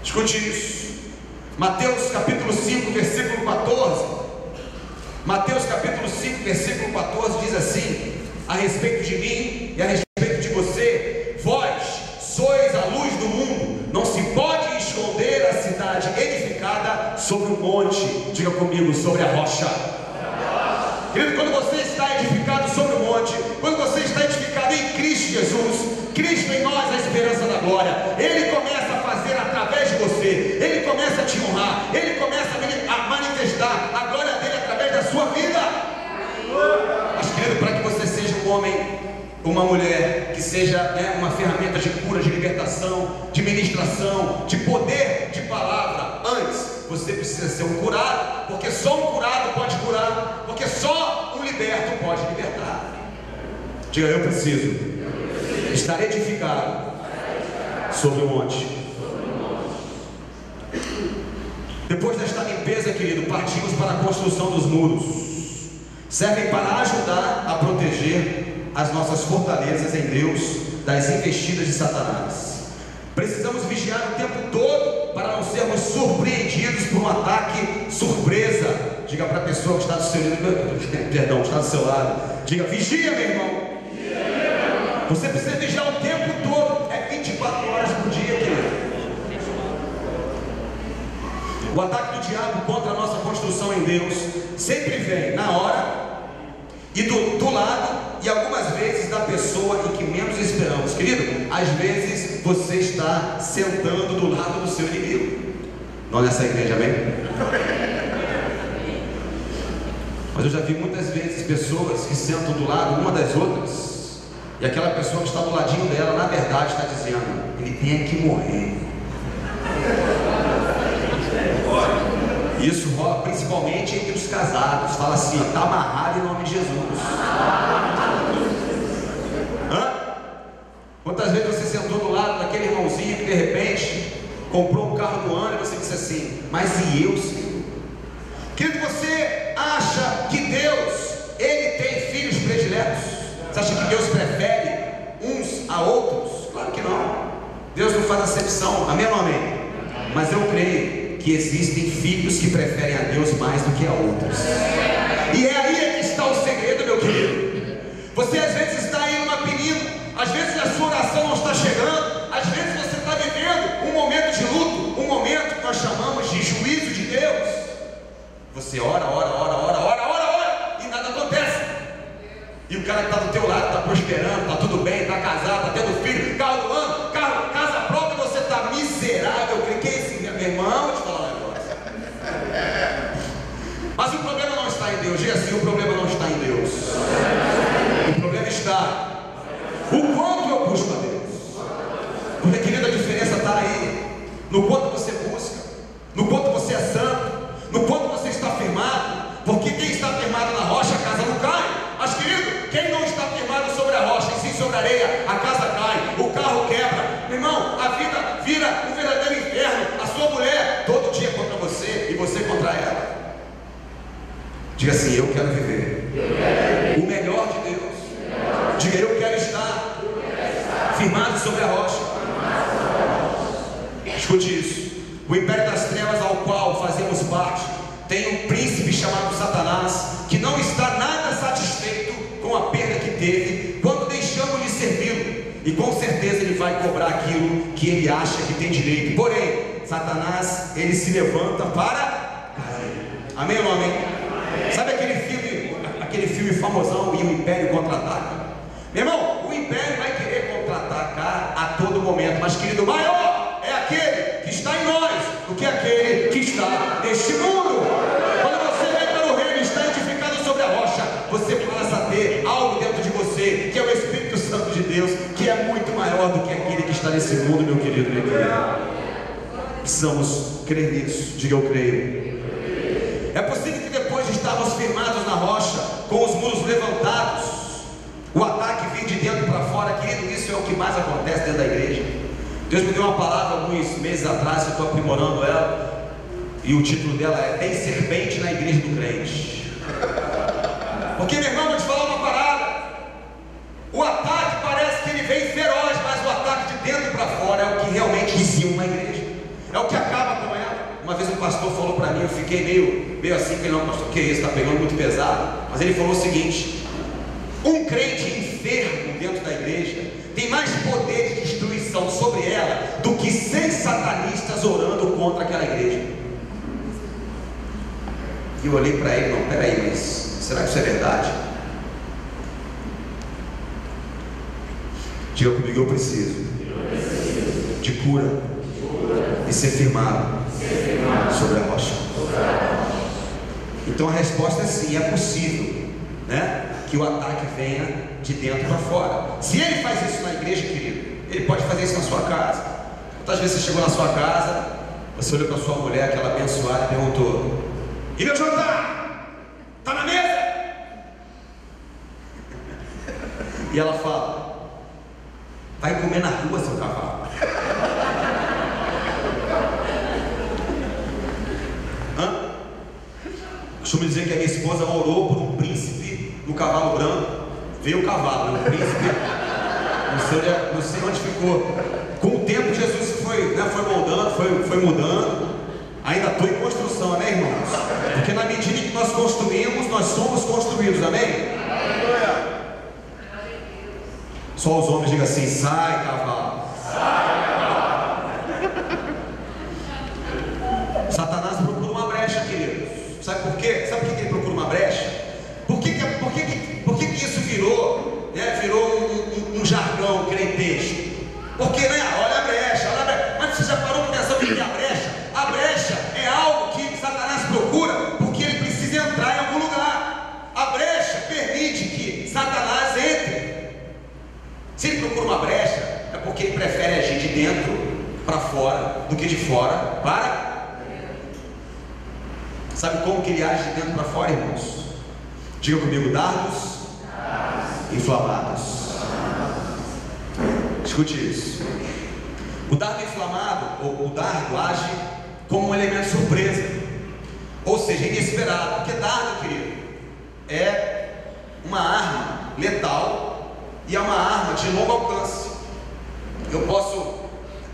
Escute isso. Mateus capítulo 5, versículo 14. Mateus capítulo 5, versículo 14 diz assim, a respeito de mim e a respeito de você: vós sois a luz do mundo, não se pode esconder a cidade edificada sobre o monte. Diga comigo, sobre a rocha. Querido, quando você está edificado sobre o monte, quando você está edificado em Cristo Jesus, Cristo em nós, a esperança da glória, Ele começa a fazer através de você, Ele começa a te honrar, Ele começa a manifestar a glória dEle através da sua vida. Mas, querido, para que você seja um homem, uma mulher que seja, né, uma ferramenta de cura, de libertação, de ministração, de poder de palavra, antes você precisa ser um curado, porque só um curado pode curar, porque só um liberto pode libertar. Diga, eu preciso estar edificado sobre o monte. Depois desta limpeza, querido, partimos para a construção dos muros. servem para ajudar a proteger as nossas fortalezas em Deus das investidas de Satanás. Precisamos vigiar o tempo todo para não sermos surpreendidos por um ataque surpresa. Diga para a pessoa que está do seu perdão, que está do seu lado. Diga: vigia, meu irmão. Você precisa vigiar o tempo todo. É 24 horas por dia, querido. O ataque do diabo contra a nossa construção em Deus sempre vem na hora e do lado, e algumas vezes da pessoa em que menos esperamos. Querido, às vezes você está sentando do lado do seu inimigo. Não nessa igreja, amém? Mas eu já vi muitas vezes pessoas que sentam do lado uma das outras, e aquela pessoa que está do ladinho dela, na verdade, está dizendo: ele tem que morrer. Isso rola principalmente entre os casados. Fala assim: está amarrado em nome de Jesus. Quantas vezes você sentou do lado daquele irmãozinho que de repente comprou um carro do ano e você disse assim: mas e eu, Senhor? Querido, você acha que Deus, Ele tem filhos prediletos? Você acha que Deus prefere uns a outros? Claro que não. Deus não faz acepção, amém ou não amém? Mas eu creio que existem filhos que preferem a Deus mais do que a outros. E é aí que está o segredo, meu querido. Você às vezes está aí numa penina, às vezes a sua oração não está chegando, às vezes você está vivendo um momento de luto, um momento que nós chamamos de juízo de Deus. Você ora, e nada acontece. E o cara que está do teu lado está prosperando, está tudo bem, está casado, está tendo filho, carro do ano, casa própria, e você está miserável. Que é esse meu irmão? Te falar um negócio. Mas o problema não está em Deus. Diga assim: o problema não está em Deus. O problema está o quanto eu busco a Deus. Porque, querida, a diferença está aí no quanto você busca, no quanto você é santo, no quanto você está firmado. Porque quem está firmado na rocha, a casa não cai. Mas, querido, quem não está firmado sobre a rocha e sim sobre a areia, a casa cai, o carro quebra. Meu irmão, a vida vira um verdadeiro inferno. A sua mulher todo dia contra você e você contra ela. Diga assim: eu quero viver o melhor de Deus. Diga: eu quero estar firmado sobre a rocha. Escute isso: o império das trevas ao qual fazemos parte tem um príncipe chamado Satanás, que não está nada satisfeito com a perda que teve quando deixamos de servi-lo, e com certeza ele vai cobrar aquilo que ele acha que tem direito. Porém, Satanás, ele se levanta para cair. Amém ou não amém? Sabe aquele filme famosão, E o Império Contra-Ataca? Meu irmão, o império vai querer contra-atacar a todo momento, mas, querido, maior é aquele que está em nós do que aquele que está neste mundo. Quando você vem para o reino e está edificado sobre a rocha, você passa a ter algo dentro de você, que é o Espírito Santo de Deus, que é muito maior do que aquele que está nesse mundo, meu querido, minha querida. Precisamos crer nisso. Diga: eu creio. É possível que depois de estarmos firmados na rocha, com os muros levantados, o ataque vem de dentro para fora. Querido, isso é o que mais acontece dentro da igreja. Deus me deu uma palavra alguns meses atrás, eu estou aprimorando ela, e o título dela é: tem serpente na igreja do crente. Porque, meu irmão, vou te falar uma parada. O ataque parece que ele vem feroz, mas o ataque de dentro para fora é o que realmente dizia uma igreja, é o que acaba com ela. Uma vez um pastor falou para mim, eu fiquei meio assim, que não, pastor, que isso, está pegando muito pesado. Mas ele falou o seguinte: um crente enfermo dentro da igreja tem mais poder de destruição sobre ela do que 100 satanistas orando contra aquela igreja. E eu olhei para ele: não, peraí, mas será que isso é verdade? Diga comigo: eu preciso de cura e ser firmado sobre a rocha. Então a resposta é sim, é possível, né, que o ataque venha de dentro para fora. Se ele faz isso na igreja, querido, ele pode fazer isso na sua casa. Quantas vezes você chegou na sua casa, você olhou para sua mulher, aquela abençoada, e perguntou: e meu jantar? Está na mesa? E ela fala: vai comer na rua, seu cavalo. Costumo dizer que a minha esposa orou por um príncipe no cavalo branco. Veio o cavalo, né? O príncipe, não sei onde ficou. Com o tempo Jesus foi moldando, foi mudando. Ainda estou em construção, amém, irmãos? Porque na medida que nós construímos, nós somos construídos, amém? Só os homens digam assim: sai, cavalo. Satanás procura uma brecha, queridos. Sabe por quê? Sabe por que ele procura uma brecha? Por que isso virou, né, virou um jargão crentesco? Porque, né, olha a brecha. Mas você já parou para pensar o que é a brecha? A brecha é algo que Satanás procura porque ele precisa entrar em algum lugar. A brecha permite que Satanás entre. Se ele procura uma brecha, é porque ele prefere agir de dentro para fora do que de fora para. Sabe como que ele age de dentro para fora, irmãos? Diga comigo: dardos inflamados. Escute isso. O dardo inflamado, ou o dardo, age como um elemento surpresa, ou seja, inesperado. Porque dardo, querido, é uma arma letal e é uma arma de longo alcance. Eu posso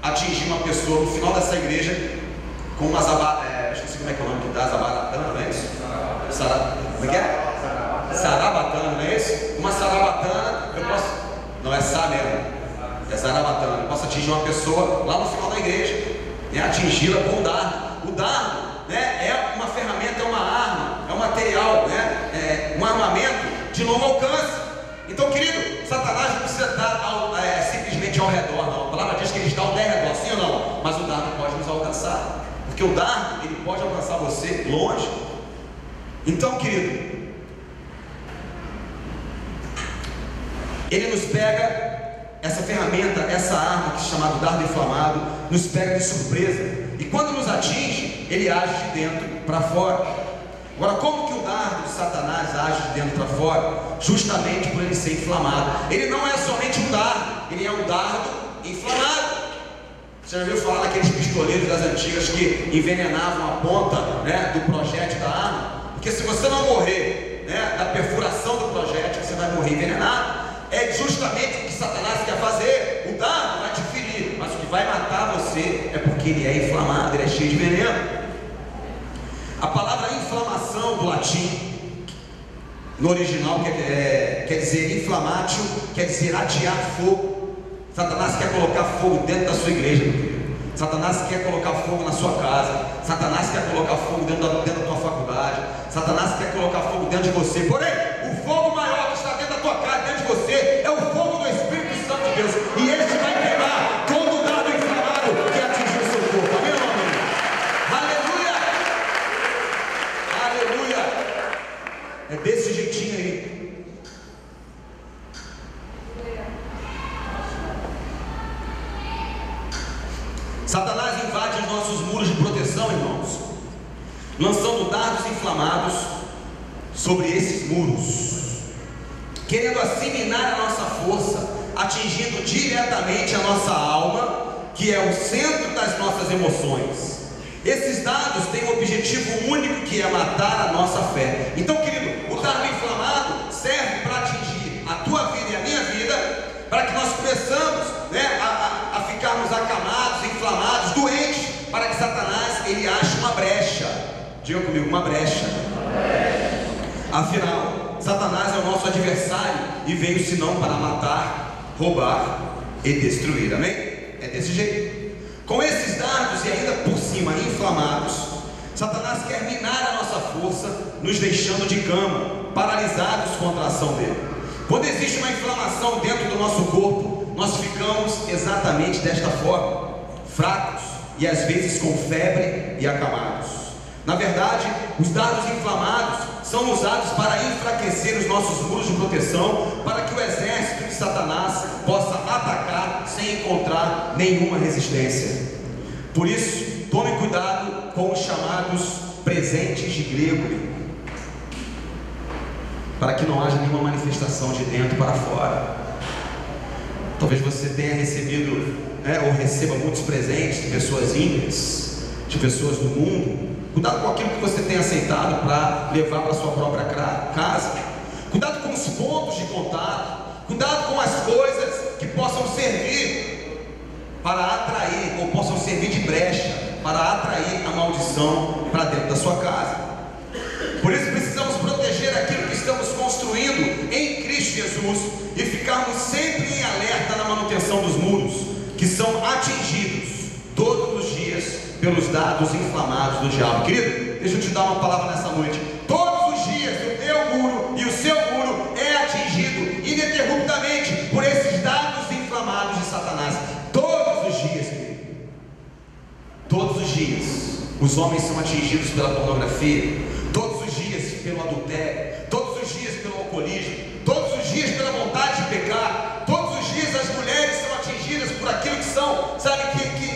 atingir uma pessoa no final dessa igreja com uma esqueci como é que é o nome que dá, zarabatana, não é isso? Como é que é? Zarabatana, não é isso? Uma zarabatana, eu posso. Não é sá mesmo, é zarabatana. Eu posso atingir uma pessoa lá no final da igreja, né? Atingi-la com o dardo. O dardo, né, é uma ferramenta, é uma arma, é um material, né? É um armamento de longo alcance. Então, querido, Satanás não precisa estar simplesmente ao redor, não. A palavra diz que ele está ao derredor, sim ou não? Mas o dardo pode nos alcançar, porque o dardo, ele pode alcançar você longe. Então, querido, ele nos pega, essa ferramenta, essa arma que se chama dardo inflamado, nos pega de surpresa, e quando nos atinge, ele age de dentro para fora. Agora, como que o dardo de Satanás age de dentro para fora? Justamente por ele ser inflamado. Ele não é somente um dardo, ele é um dardo inflamado. Você já ouviu falar daqueles pistoleiros das antigas que envenenavam a ponta, né, do projétil da arma? Porque se você não morrer, né, da perfuração do projétil, você vai morrer envenenado. É justamente o que Satanás quer fazer. O dardo vai te ferir, mas o que vai matar você é porque ele é inflamado, ele é cheio de veneno. A palavra inflamação do latim, no original, quer dizer inflamatio, quer dizer atear fogo. Satanás quer colocar fogo dentro da sua igreja, meu querido. Satanás quer colocar fogo na sua casa. Satanás quer colocar fogo dentro da tua faculdade. Satanás quer colocar fogo dentro de você. Porém, o fogo maior que está dentro da tua casa, dentro de você, é o fogo do Espírito Santo de Deus. E este vai pegar todo o dardo inflamado que atingiu o seu corpo. Amém, amém? Aleluia! Aleluia! É desse jeitinho aí. Satanás invade os nossos muros de proteção, irmãos, lançando dardos inflamados sobre esses muros, querendo assim minar a nossa força, atingindo diretamente a nossa alma, que é o centro das nossas emoções. Esses dardos têm um objetivo único, que é matar a nossa fé. Então, querido, o dardo inflamado serve para atingir a tua vida e a minha vida, para que nós começamos, né, a ficarmos acamados, inflamados, doentes, para que Satanás ele ache uma brecha. Diga comigo: uma brecha. Afinal, Satanás é o nosso adversário e veio senão para matar, roubar e destruir. Amém? É desse jeito. Com esses dardos e ainda por cima inflamados, Satanás quer minar a nossa força, nos deixando de cama, paralisados contra a ação dele. Quando existe uma inflamação dentro do nosso corpo, nós ficamos exatamente desta forma, fracos e às vezes com febre e acamados. Na verdade, os dardos inflamados são usados para enfraquecer os nossos muros de proteção, para que o exército de Satanás possa atacar sem encontrar nenhuma resistência. Por isso, tome cuidado com os chamados presentes de grego, para que não haja nenhuma manifestação de dentro para fora. Talvez você tenha recebido, ou receba muitos presentes de pessoas ímpias, de pessoas do mundo. Cuidado com aquilo que você tem aceitado para levar para a sua própria casa. Cuidado com com os pontos de contato, cuidado com as coisas que possam servir para atrair, ou possam servir de brecha, para atrair a maldição para dentro da sua casa. Por isso precisamos proteger aquilo que estamos construindo em Cristo Jesus e ficarmos sempre em alerta na manutenção dos muros, que são atingidos todos os dias pelos dardos inflamados do diabo. Querido, deixa eu te dar uma palavra nessa noite. Todos os dias o teu muro e o seu muro é atingido ininterruptamente por esses dardos inflamados de Satanás. Todos os dias, querido. Todos os dias os homens são atingidos pela pornografia, todos os dias pelo adultério, todos os dias pelo alcoolismo, todos os dias pela vontade de pecar, todos os dias as mulheres são atingidas por aquilo que são, sabe,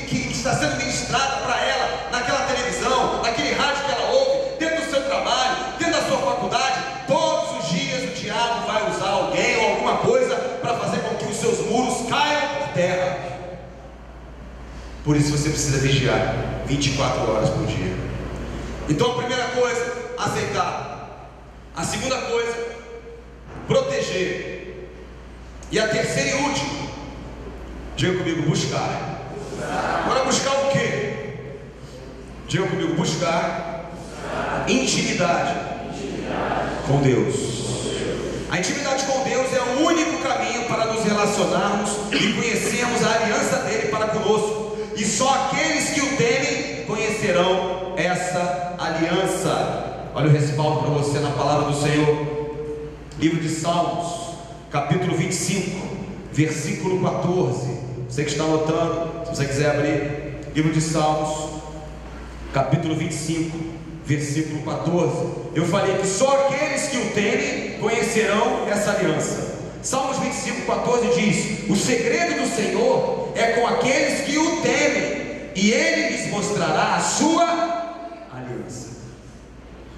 que está sendo ministrado para ela naquela televisão, naquele rádio que ela ouve, dentro do seu trabalho, dentro da sua faculdade. Todos os dias o diabo vai usar alguém ou alguma coisa para fazer com que os seus muros caiam por terra. Por isso você precisa vigiar 24 horas por dia. Então a primeira coisa, aceitar. A segunda coisa, proteger. E a terceira e última, diga comigo, buscar. Agora buscar o quê? Diga comigo, buscar intimidade com Deus. A intimidade com Deus é o único caminho para nos relacionarmos e conhecermos a aliança dele para conosco. E só aqueles que o temem conhecerão essa aliança. Olha o respaldo para você na palavra do Senhor. Livro de Salmos, capítulo 25, versículo 14. Você que está anotando, se você quiser abrir. Livro de Salmos, capítulo 25, versículo 14. Eu falei que só aqueles que o temem conhecerão essa aliança. Salmos 25, 14 diz: o segredo do Senhor é com aqueles que o temem, e Ele lhes mostrará a sua aliança.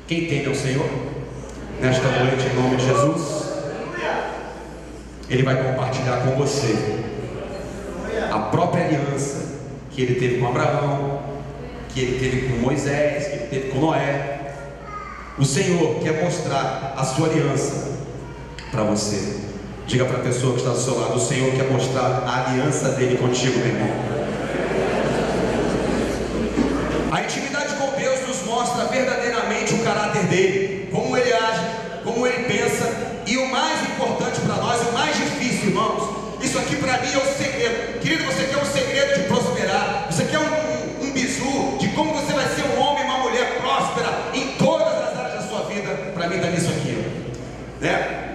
Quem teme ao Senhor, nesta noite, em nome de Jesus, Ele vai compartilhar com você a própria aliança que Ele teve com Abraão, que Ele teve com Moisés, que Ele teve com Noé. O Senhor quer mostrar a sua aliança para você. Diga para a pessoa que está do seu lado: o Senhor quer mostrar a aliança dele contigo, meu irmão. A intimidade com Deus nos mostra verdadeiramente o caráter dele, como ele age, como ele pensa. E o mais importante para nós, o mais difícil, irmãos, isso aqui para mim é o segredo. Querido, você quer um segredo de prosperar? Você quer um bizu de como você vai ser um homem e uma mulher próspera em todas as áreas da sua vida? Para mim está nisso aqui, né?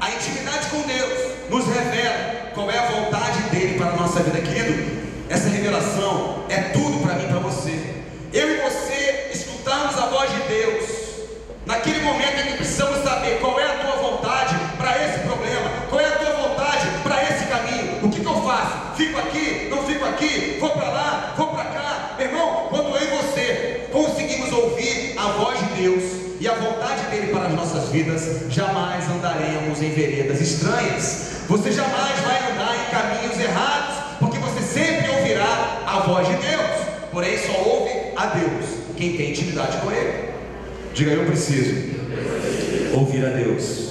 A intimidade com Deus nos revela qual é a vontade dele para a nossa vida. Querido, essa revelação é tudo para mim e para você. Eu e você escutarmos a voz de Deus naquele momento em que precisamos saber qual é a tua vontade para esse problema, qual é a tua vontade para esse caminho. O que eu faço? Fico aqui? Não fico aqui? Vou para lá? Vou para cá? Meu irmão, quando eu e você conseguimos ouvir a voz de Deus e a vontade dele para as nossas vidas, jamais andaremos em veredas estranhas. Você jamais vai andar em caminhos errados, porque você sempre ouvirá a voz de Deus. Porém, só ouve a Deus quem tem intimidade com Ele. Diga: eu preciso ouvir a Deus.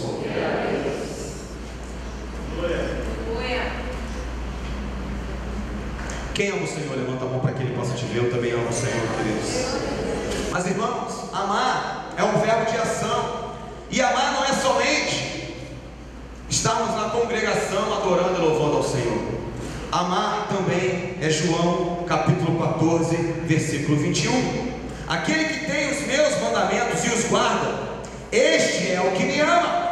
Quem ama o Senhor, levanta a mão para que Ele possa te ver. Eu também amo o Senhor, queridos. Mas, irmãos, amar é um verbo de ação. E amar não é somente estarmos na congregação adorando e louvando ao Senhor. Amar também é João capítulo 14, versículo 21. Aquele que tem os meus mandamentos e os guarda, este é o que me ama.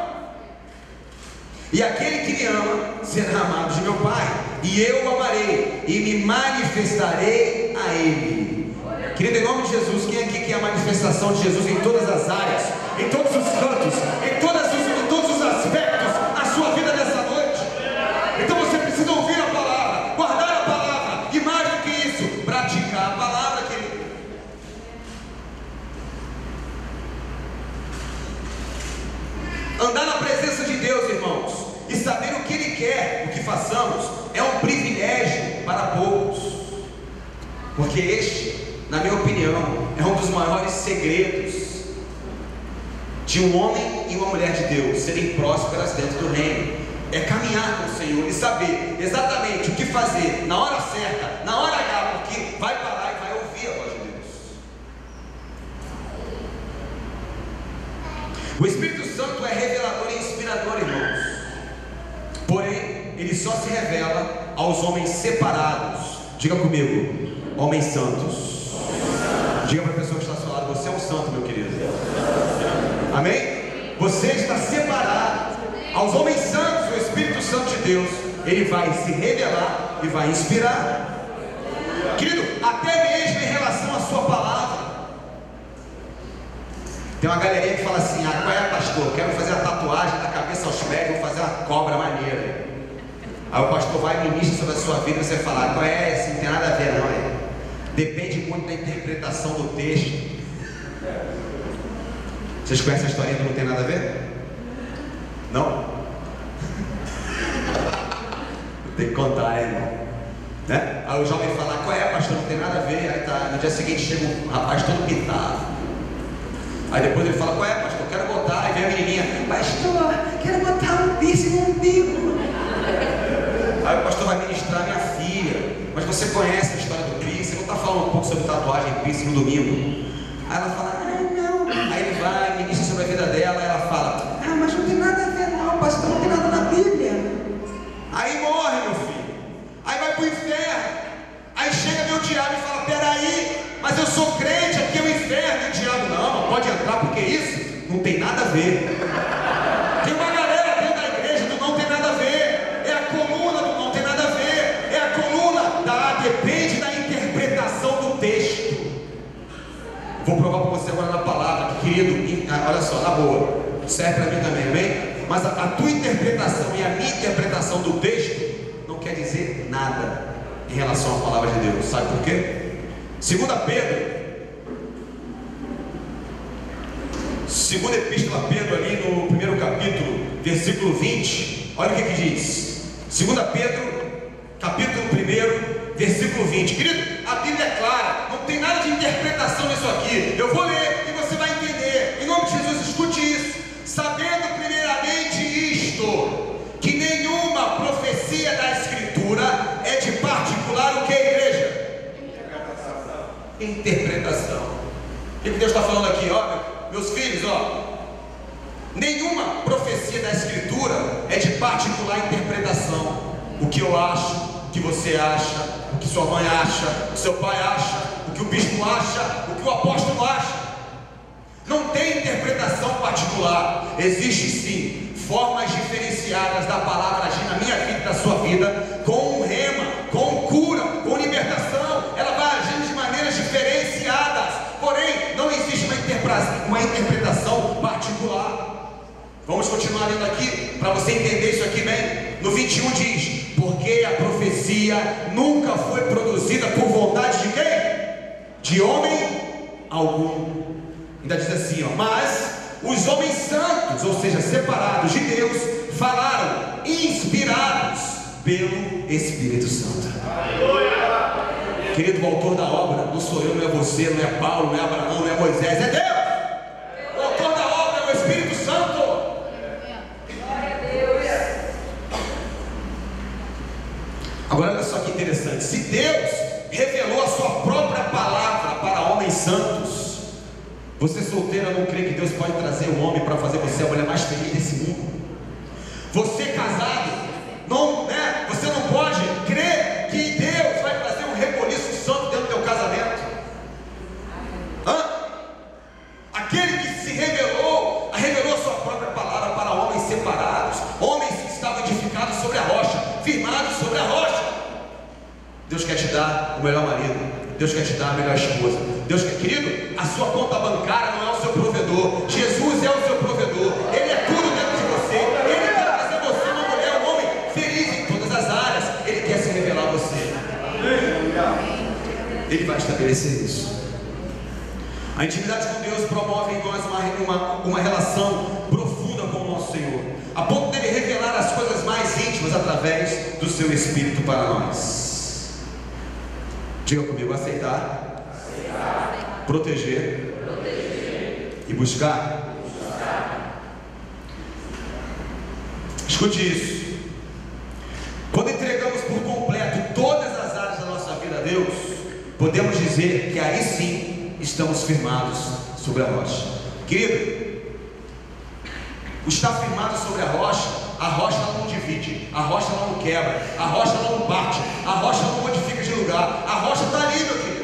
E aquele que me ama será amado de meu Pai, e eu o amarei e me manifestarei a Ele. Querido, em nome de Jesus, quem aqui quer a manifestação de Jesus em todas as áreas, em todos os cantos, em todos os aspectos da sua vida nessa noite? Então você precisa ouvir a palavra, guardar a palavra, e mais do que isso, praticar a palavra, querido. Andar na presença de Deus, irmãos, e saber o que Ele quer, o que façamos, é um privilégio para poucos, porque este, na minha opinião, é um dos maiores segredos de um homem e uma mulher de Deus serem prósperas dentro do reino. É caminhar com o Senhor e saber exatamente o que fazer na hora certa, na hora H, porque vai parar e vai ouvir a voz de Deus. O Espírito Santo é revelador e inspirador, irmãos. Porém, ele só se revela aos homens separados. Diga comigo, homens santos. Diga para a pessoa que está ao seu lado: você é um santo, meu querido. Amém? Você está separado. Aos homens santos, o Espírito Santo de Deus, ele vai se revelar e vai inspirar. Querido, até mesmo em relação à sua palavra. Tem uma galerinha que fala assim: ah, qual é, pastor? Quero fazer a tatuagem da cabeça aos pés, vou fazer uma cobra maneira. Aí o pastor vai e ministra sobre a sua vida e você fala: qual é? Assim, não tem nada a ver não, é? Depende muito da interpretação do texto. Vocês conhecem a historinha do não tem nada a ver? Não? Tem que contar, irmão. Né? Aí o jovem fala: qual é, pastor? Não tem nada a ver. Aí tá, no dia seguinte chega um rapaz todo pintado. Aí depois ele fala: qual é, pastor? Quero botar. Aí vem a menininha: pastor, quero botar um piercing no umbigo. Aí o pastor vai ministrar: minha filha, mas você conhece a história do piercing? Não está falando um pouco sobre tatuagem e piercing no domingo? Aí ela fala: ah, não. Aí ele vai, ministra sobre a vida dela. Aí ela fala: ah, mas não tem nada a ver não, pastor, não tem nada na Bíblia. Aí morre, meu filho. Aí vai para o inferno. Aí chega meu diabo e fala: peraí, mas eu sou crente, aqui é o inferno. E o diabo: não pode entrar, porque isso não tem nada a ver. Tem uma galera dentro da igreja do não tem nada a ver. É a coluna do não tem nada a ver. É a coluna da depende da interpretação do texto. Vou provar para você agora na palavra, que, querido, olha só, na boa, serve para mim também, amém? Mas a tua interpretação e a minha interpretação do texto não quer dizer nada em relação à palavra de Deus. Sabe por quê? 2 Pedro, segunda epístola a Pedro, ali no primeiro capítulo, versículo 20, olha o que diz. 2 Pedro, capítulo 1, versículo 20. Querido, a Bíblia é clara, não tem nada de interpretação nisso aqui. Eu vou ler e você vai entender. Em nome de Jesus, escute isso. Sabendo primeiramente isto, que nenhuma profecia da Escritura é de particular o que, igreja? Interpretação. O que Deus está falando aqui? Ó, meus filhos, ó, nenhuma profecia da Escritura é de particular interpretação. O que eu acho, o que você acha, o que sua mãe acha, o que seu pai acha, o que o bispo acha, o que o apóstolo acha. Não tem interpretação particular. Existe sim formas diferenciadas da palavra agir na minha vida e na sua vida, com um rema, com cura, com libertação. Ela vai agindo de maneiras diferenciadas. Porém, não existe uma interpretação particular. Vamos continuar lendo aqui para você entender isso aqui bem. No 21 diz: porque a profecia nunca foi produzida por vontade de quem? De homem algum. Ainda diz assim, ó: mas os homens santos, ou seja, separados de Deus, falaram inspirados pelo Espírito Santo. Querido, o autor da obra não sou eu, não é você, não é Paulo, não é Abraão, não é Moisés, é Deus. O autor da obra é o Espírito Santo. Glória a Deus. Agora olha só que interessante. Se Deus revelou a sua própria palavra para homens santos, você solteira não crê que Deus pode trazer um homem para fazer você a mulher mais feliz desse mundo? Você casado, não, né? Você não pode crer que Deus vai trazer um reboliço santo dentro do teu casamento? Hã? Aquele que se revelou a sua própria palavra para homens separados, homens que estavam edificados sobre a rocha, firmados sobre a rocha. Deus quer te dar o melhor marido. Deus quer te dar a melhor esposa. Deus quer, querido, a sua conta bancária não é o seu provedor. Jesus é o seu provedor. Ele é tudo dentro de você. Ele quer fazer você uma mulher, um homem feliz em todas as áreas. Ele quer se revelar a você. Ele vai estabelecer isso. A intimidade com Deus promove em nós uma relação profunda com o nosso Senhor, a ponto dele revelar as coisas mais íntimas através do seu Espírito para nós. Diga comigo: aceitar, proteger e buscar Escute isso. Quando entregamos por completo todas as áreas da nossa vida a Deus, podemos dizer que aí sim estamos firmados sobre a rocha. Querido, o estar firmado sobre a rocha não divide, a rocha não quebra, a rocha não bate, a rocha não modifica de lugar, a rocha está ali, meu querido.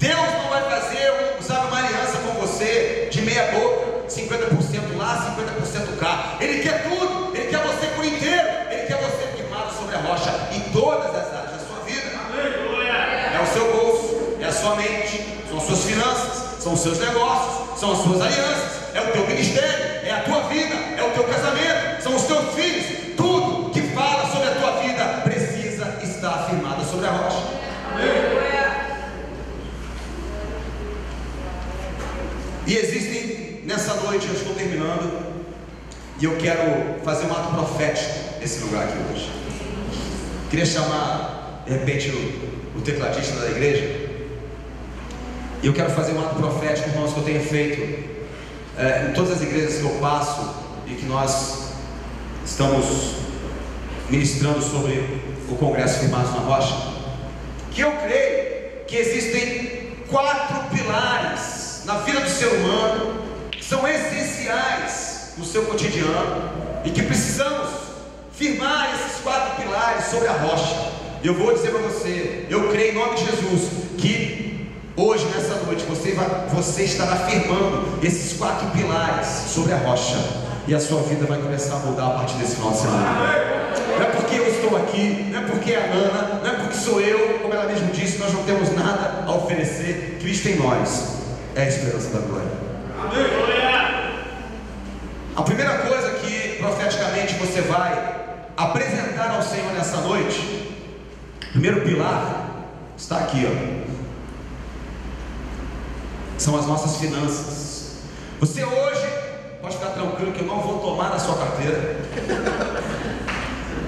Deus não vai fazer uma aliança com você de meia boca, 50% lá, 50% cá. Ele quer tudo, Ele quer você por inteiro, Ele quer você firmado sobre a rocha em todas as áreas da sua vida. É o seu bolso, é a sua mente, são as suas finanças, são os seus negócios, são as suas alianças, é o teu ministério, é a tua vida, é o teu casamento, são os teus filhos. Tudo que fala sobre a tua vida precisa estar firmado sobre a rocha. E existem, nessa noite, eu estou terminando, e eu quero fazer um ato profético nesse lugar aqui hoje. Queria chamar, de repente, o tecladista da igreja, e eu quero fazer um ato profético, irmãos, que eu tenho feito em todas as igrejas que eu passo, e que nós estamos ministrando sobre o Congresso Firmados na Rocha, que eu creio que existem 4 pilares na vida do ser humano, que são essenciais no seu cotidiano, e que precisamos firmar esses 4 pilares sobre a rocha. E eu vou dizer para você, eu creio em nome de Jesus, que hoje, nessa noite, você estará firmando esses 4 pilares sobre a rocha, e a sua vida vai começar a mudar a partir desse final de semana. Não é porque eu estou aqui, não é porque é a Ana, não é porque sou eu, como ela mesmo disse, nós não temos nada a oferecer. Cristo em nós é a esperança da glória. A primeira coisa que profeticamente você vai apresentar ao Senhor nessa noite, o primeiro pilar está aqui, ó. São as nossas finanças. Você hoje pode ficar tranquilo que eu não vou tomar na sua carteira,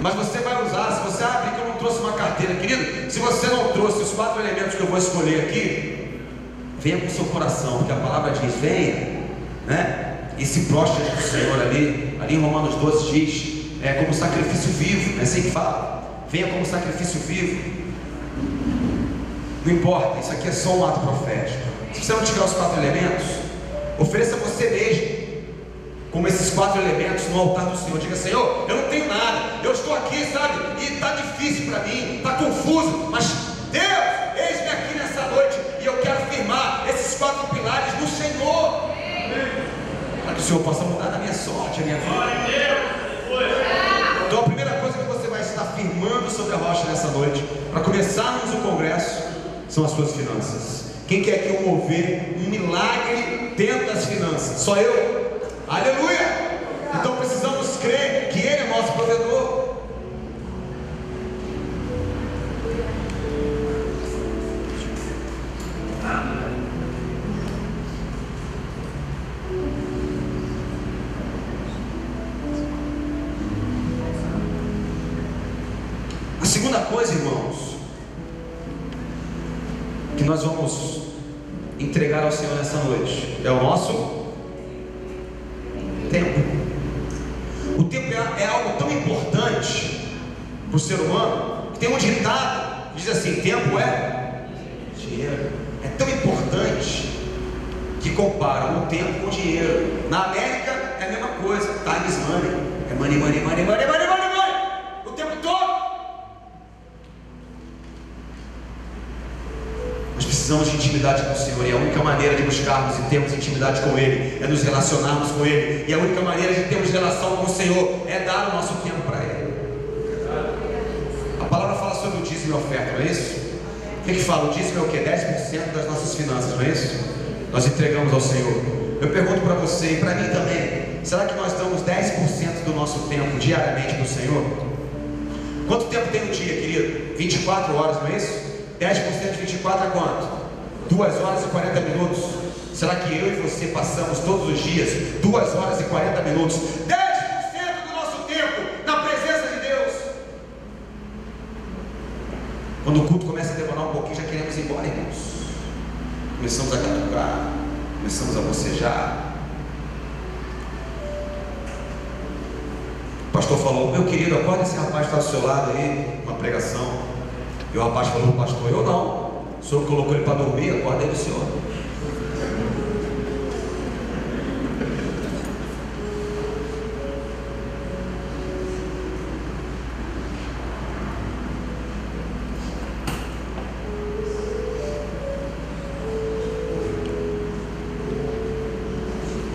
mas você vai usar. Se você abrir que eu não trouxe uma carteira, querido, se você não trouxe os 4 elementos que eu vou escolher aqui, venha com o seu coração, porque a palavra diz: venha, né? E se prostre diante do Senhor ali em Romanos 12 diz, como sacrifício vivo, é assim que fala, venha como sacrifício vivo. Não importa, isso aqui é só um ato profético. Se você não tiver os 4 elementos, ofereça você mesmo como esses 4 elementos no altar do Senhor. Diga: Senhor, eu não tenho nada, eu estou aqui, sabe, e está difícil para mim, está confuso, mas Deus, eis-me aqui nessa noite, e eu quero firmar esses 4 pilares no Senhor, para que o Senhor possa mudar a minha sorte, a minha vida. Então a primeira coisa que você vai estar firmando sobre a rocha nessa noite, para começarmos o congresso, são as suas finanças. Quem quer aqui mover um milagre dentro das finanças? Só eu? Aleluia! Então precisamos crer que Ele é nosso provedor. A segunda coisa, irmãos, que nós vamos entregar ao Senhor nessa noite é o nosso tempo. O tempo é algo tão importante para o ser humano, que tem um ditado que diz assim: tempo é dinheiro. É tão importante que comparam o tempo com o dinheiro. Na América é a mesma coisa, time is money. É money, money, money, money, money, money, money, o tempo todo. Nós precisamos de intimidade com o Senhor, e a única maneira de buscarmos e termos intimidade com Ele é nos relacionarmos com Ele, e a única maneira de termos relação com o Senhor é dar o nosso tempo para Ele. A palavra fala sobre o dízimo e a oferta, não é isso? O que fala? O dízimo é o que? 10% das nossas finanças, não é isso? Nós entregamos ao Senhor. Eu pergunto para você e para mim também: será que nós damos 10% do nosso tempo diariamente para o Senhor? Quanto tempo tem um dia, querido? 24 horas, não é isso? 10% de 24 é quanto? 2 horas e 40 minutos. Será que eu e você passamos todos os dias 2 horas e 40 minutos, 10% do nosso tempo na presença de Deus? Quando o culto começa a demorar um pouquinho, já queremos ir embora, irmãos. Começamos a catucar, começamos a bocejar. pastor falou: meu querido, acorda, esse rapaz está do seu lado aí, uma pregação. E o rapaz falou: pastor, eu não. O senhor colocou ele para dormir, acorda ele, senhor.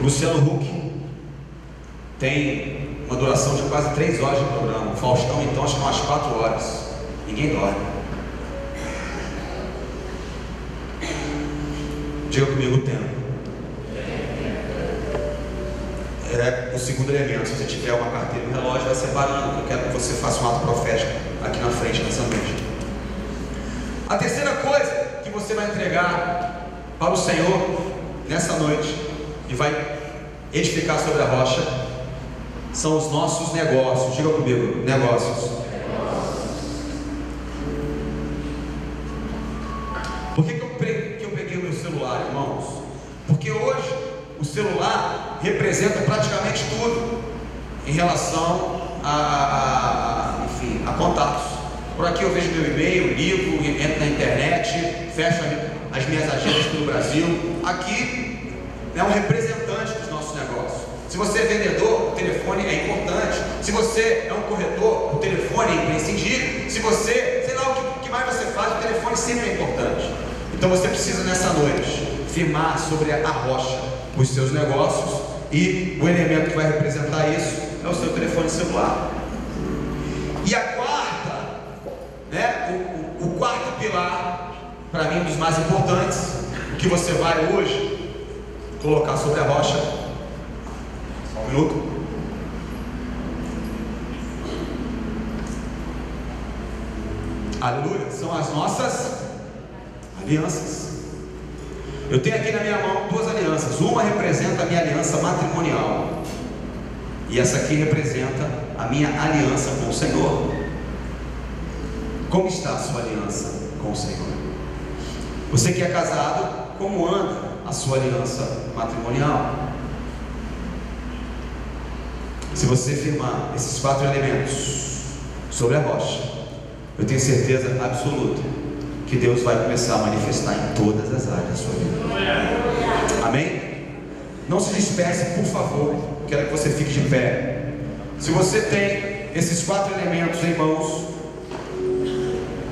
Luciano Huck tem uma duração de quase 3 horas de programa. O Faustão, então, acho que umas 4 horas. Ninguém dorme. Diga comigo o tempo. É o segundo elemento. Se você tiver uma carteira e um relógio, vai separando. Eu quero que você faça um ato profético aqui na frente nessa noite. A terceira coisa que você vai entregar para o Senhor nessa noite e vai edificar sobre a rocha são os nossos negócios. Diga comigo, negócios. Por que eu peguei o meu celular, irmãos? Porque hoje o celular representa praticamente tudo em relação a contatos. Por aqui eu vejo meu e-mail, livro, entro na internet, fecho as minhas agendas pelo Brasil. Aqui é um representante dos nossos negócios. Se você é vendedor, o telefone é importante. Se você é um corretor, o telefone é imprescindível. Se você, sei lá o que mais você faz, o telefone sempre é importante. Então você precisa nessa noite firmar sobre a rocha os seus negócios, e o elemento que vai representar isso é o seu telefone celular. E a quarta, o quarto pilar, para mim um dos mais importantes, o que você vai hoje colocar sobre a rocha. Só um minuto. Aleluia. São as nossas alianças. Eu tenho aqui na minha mão 2 alianças. Uma representa a minha aliança matrimonial, e essa aqui representa a minha aliança com o Senhor. Como está a sua aliança com o Senhor? Você que é casado, como anda a sua aliança matrimonial? Se você firmar esses 4 elementos sobre a rocha, eu tenho certeza absoluta que Deus vai começar a manifestar em todas as áreas da sua vida. Amém? Não se disperse, por favor. Quero que você fique de pé. Se você tem esses 4 elementos em mãos,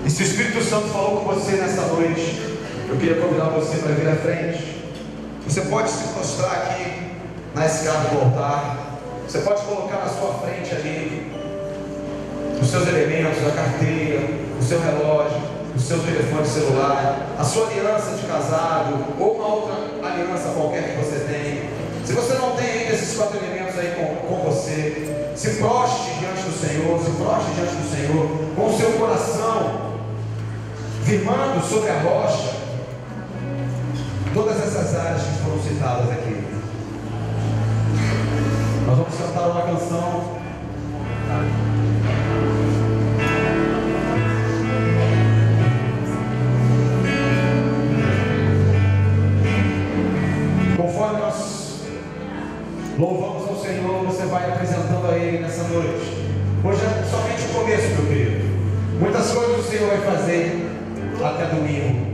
e se o Espírito Santo falou com você nessa noite, eu queria convidar você para vir à frente. Você pode se prostrar aqui na escada do altar. Você pode colocar na sua frente ali os seus elementos, a carteira, o seu relógio, o seu telefone celular, a sua aliança de casado ou uma outra aliança qualquer que você tenha. Se você não tem ainda esses 4 elementos aí com você, se proste diante do Senhor, com o seu coração firmando sobre a rocha todas essas áreas que foram citadas aqui. Nós vamos cantar uma canção. Conforme nós louvamos ao Senhor, você vai apresentando a Ele nessa noite. Hoje é somente o começo, meu querido. Muitas coisas o Senhor vai fazer até domingo,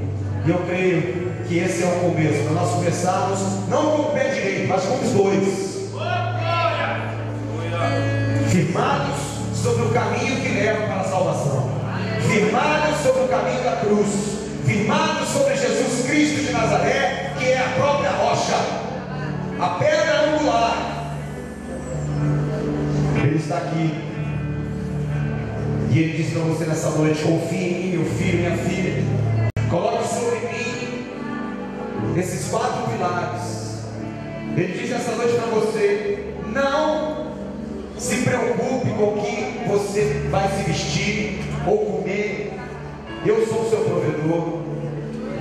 e eu creio que esse é o começo, para nós começarmos não com o pé direito, mas com os 2, firmados sobre o caminho que leva para a salvação, firmados sobre o caminho da cruz, firmados sobre Jesus Cristo de Nazaré, que é a própria rocha, a pedra angular. Ele está aqui, e Ele diz para você nessa noite: confie em mim, meu filho, minha filha. Coloque sobre mim esses 4 pilares. Ele diz nessa noite para você: não se preocupe com o que você vai se vestir ou comer. Eu sou o seu provedor.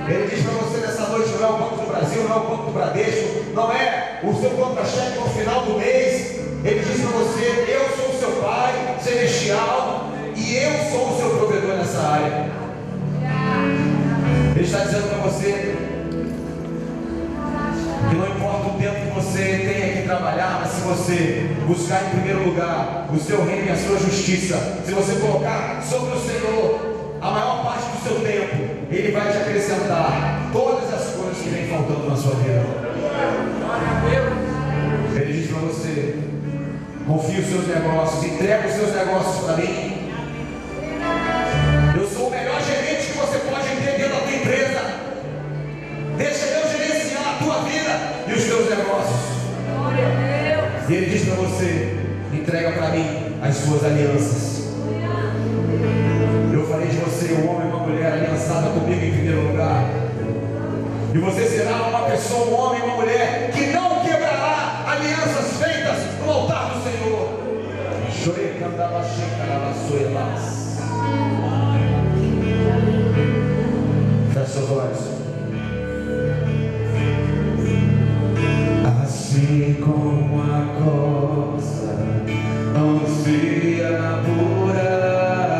Ele diz para você nessa noite: não é o Banco do Brasil, não é o Banco do Bradesco, não é o seu contra-cheque no final do mês. Ele diz para você: eu sou o seu Pai celestial e eu sou o seu provedor nessa área. Ele está dizendo para você que não importa o tempo que você tem aqui trabalhar, mas se você buscar em primeiro lugar o seu reino e a sua justiça, se você colocar sobre o Senhor a maior parte do seu tempo, Ele vai te acrescentar todas as coisas que vem faltando na sua vida. Ele diz para você: confie os seus negócios, entrega os seus negócios para mim. Eu sou o melhor gerente que você pode ter dentro da tua empresa. Deixa eu gerenciar a tua vida e os teus negócios. E Ele diz para você: entrega para mim as suas alianças. Eu farei de você um homem e uma mulher aliançada comigo em primeiro lugar. E você será uma pessoa, um homem e uma mulher que não quebrará alianças feitas no altar do Senhor. Feche seus olhos. Assim como a costa anseia por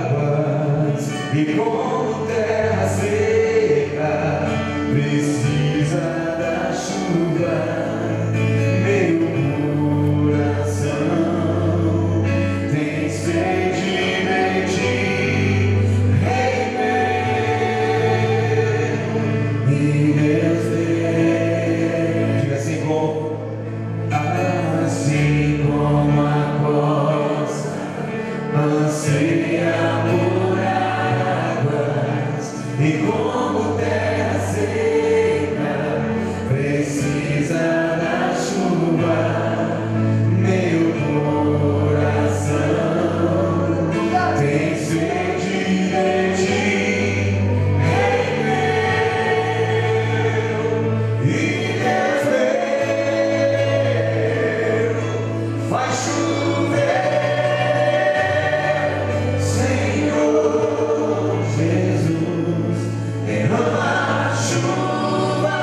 águas, e como terra seca precisa da chuva, meu coração tem sede de ti, Rei meu, e Deus Deus. Diga assim como a costa anseia por águas, e como terra seca precisa da chuva, meu coração tem sede de ti, Rei meu, e Deus meu. Faz chover, Senhor Jesus, derrama chuva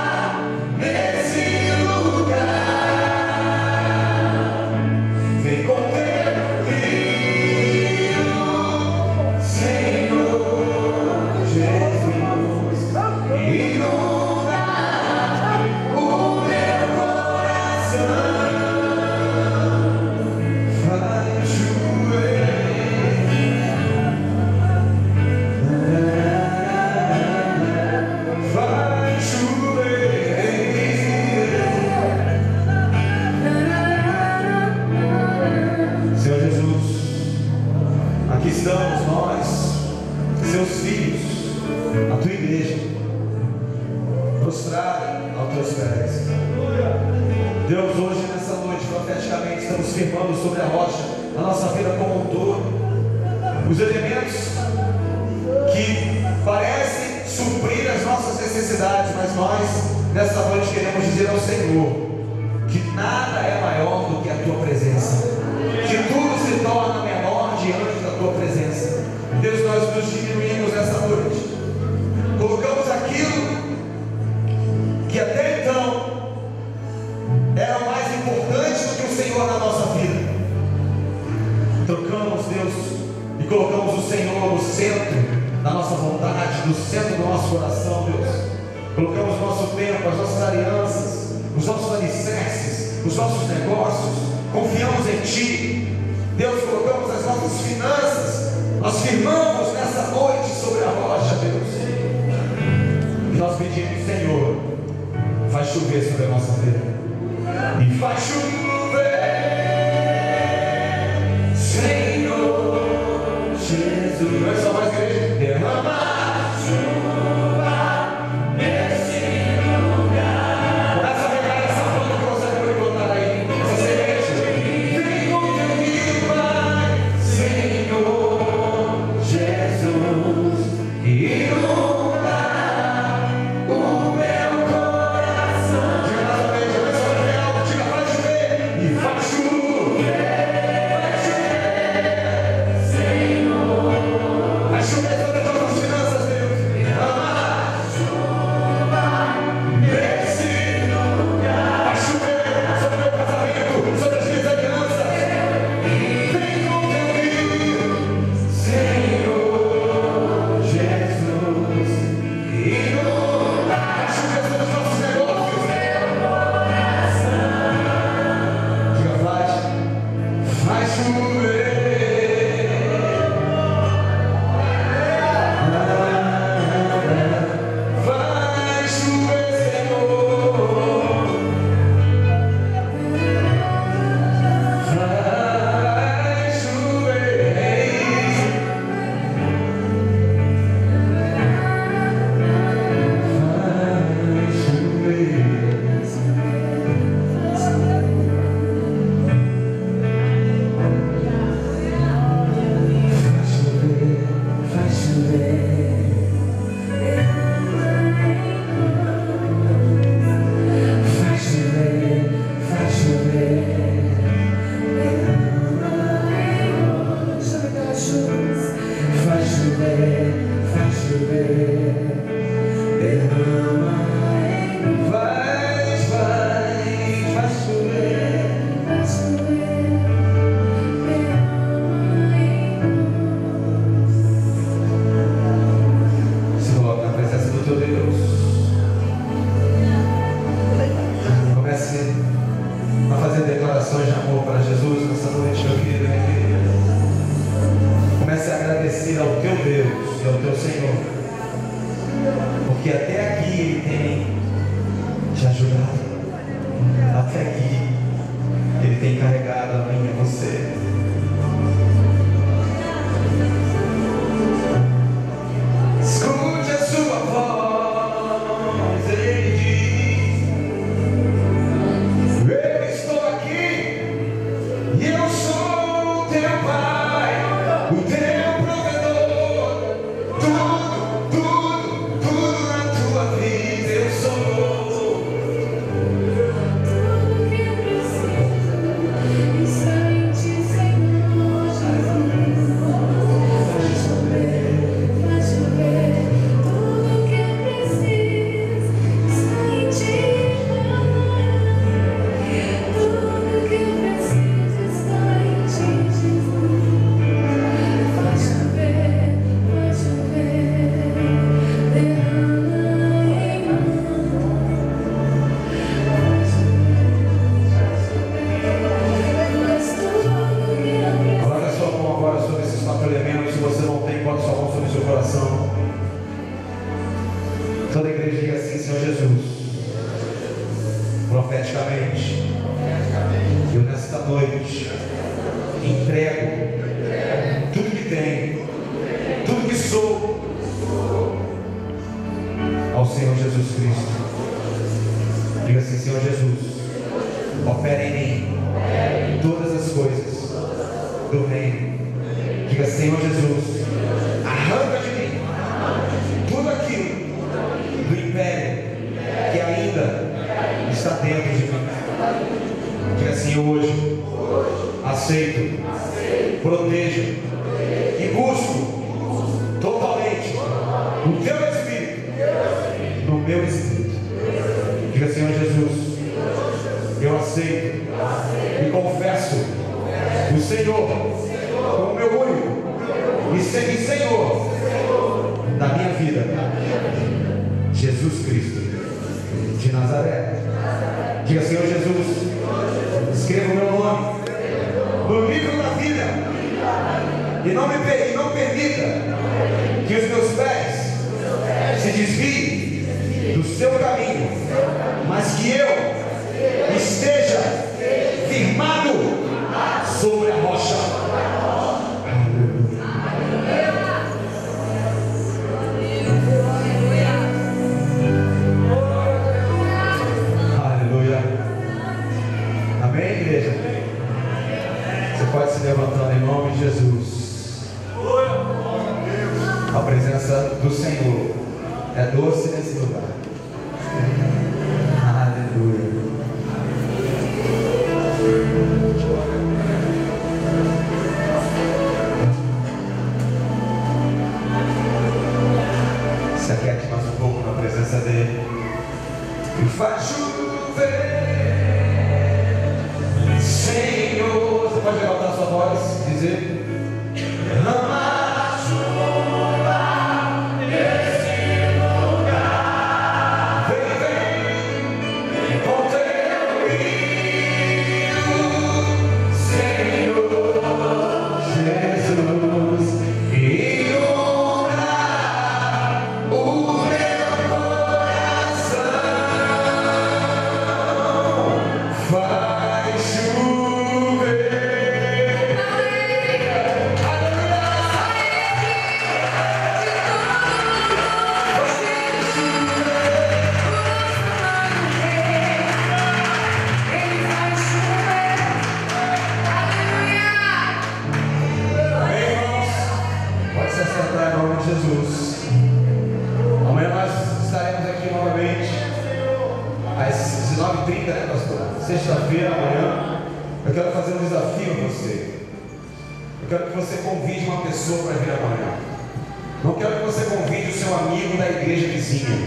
nesse lugar. Vem com teu rio, Senhor Jesus, inunda o meu coração. Faz chover, faz chover. Senhor Jesus, aqui estamos nós, seus filhos, a tua igreja, prostrada aos teus pés. Deus, hoje nessa noite, profeticamente, estamos firmando sobre a rocha a nossa vida como um todo, os elementos que parecem suprir as nossas necessidades, mas nós, nessa noite, queremos dizer ao Senhor que nada é maior do que a tua presença, que tudo se torna menor diante da tua presença. Deus, nós nos diminuímos nessa noite, colocamos aquilo que até então era mais importante do que o Senhor na nossa vida. Trocamos, Deus, e colocamos o Senhor no centro da nossa vontade, no centro do nosso coração, Deus. Colocamos o nosso tempo, as nossas alianças, os nossos alicerces, os nossos negócios, confiamos em Ti. Deus, colocamos as nossas finanças, nós firmamos nessa noite sobre a rocha, Deus. E nós pedimos, Senhor, faz chover sobre a nossa vida. E faz chover, Senhor Jesus. Não é só mais igreja. Derrama chuva nesse lugar. Começa a regar essa planta que você vai botar aí. Essa semente. Vem com teu rio, Pai, Senhor Jesus. E inunda o meu coração. Diga mais uma vez, faz chover. declarações de amor para Jesus nessa noite, meu querido, minha querida. Comece a agradecer ao teu Deus e ao teu Senhor, porque até aqui Ele tem te ajudado, até aqui Ele tem carregado a mim e a você. Escute a sua voz, Ele diz: eu estou aqui e eu sou o teu Pai, o teu provedor, tudo na tua vida eu sou. Tudo que eu preciso está em ti, Senhor Jesus. Faz chover, faz chover. Tudo que eu preciso está em ti, tudo que eu preciso está em ti, Jesus. Faz chover, derrama em Coloque a sua mão agora sobre esses 4 elementos. Se você não tem, bota sua mão sobre o seu coração. Toda a igreja diga assim: Senhor Jesus, profeticamente, eu nesta noite entrego tudo que tenho, tudo que sou, ao Senhor Jesus Cristo. Diga assim: Senhor Jesus, opera em mim todas as coisas do reino. Diga: Senhor Jesus, arranca de mim tudo aquilo do império que ainda está dentro de mim. Diga assim: hoje aceito, protejo e busco totalmente o teu Espírito no meu espírito. Diga: Senhor Jesus, eu aceito e confesso o Senhor como meu único e Senhor da minha vida, Jesus Cristo de Nazaré. Diga: Senhor Jesus, escreva o meu nome no livro da vida e não permita que os meus pés se desviem do seu caminho, mas que eu esteja firmado sobre a rocha. Aleluia. Amém, igreja? Você pode se levantando em nome de Jesus. A presença do Senhor é doce nesse lugar. Aleluia. Se aquiete mais um pouco na presença dele. E faz chover, Senhor. Você pode levantar sua voz e dizer: derrama chuva nesse lugar. Vem com teu rio, Senhor Jesus, e o meu coração. Faz chover. Amém, irmãos? Pode se assentar em nome de Jesus. Amanhã nós estaremos aqui novamente às 19h30, né, pastor? Sexta-feira, amanhã. Eu quero fazer um desafio a você. Eu quero que você convide uma pessoa para vir amanhã. Não quero que você convide o seu amigo da igreja vizinha.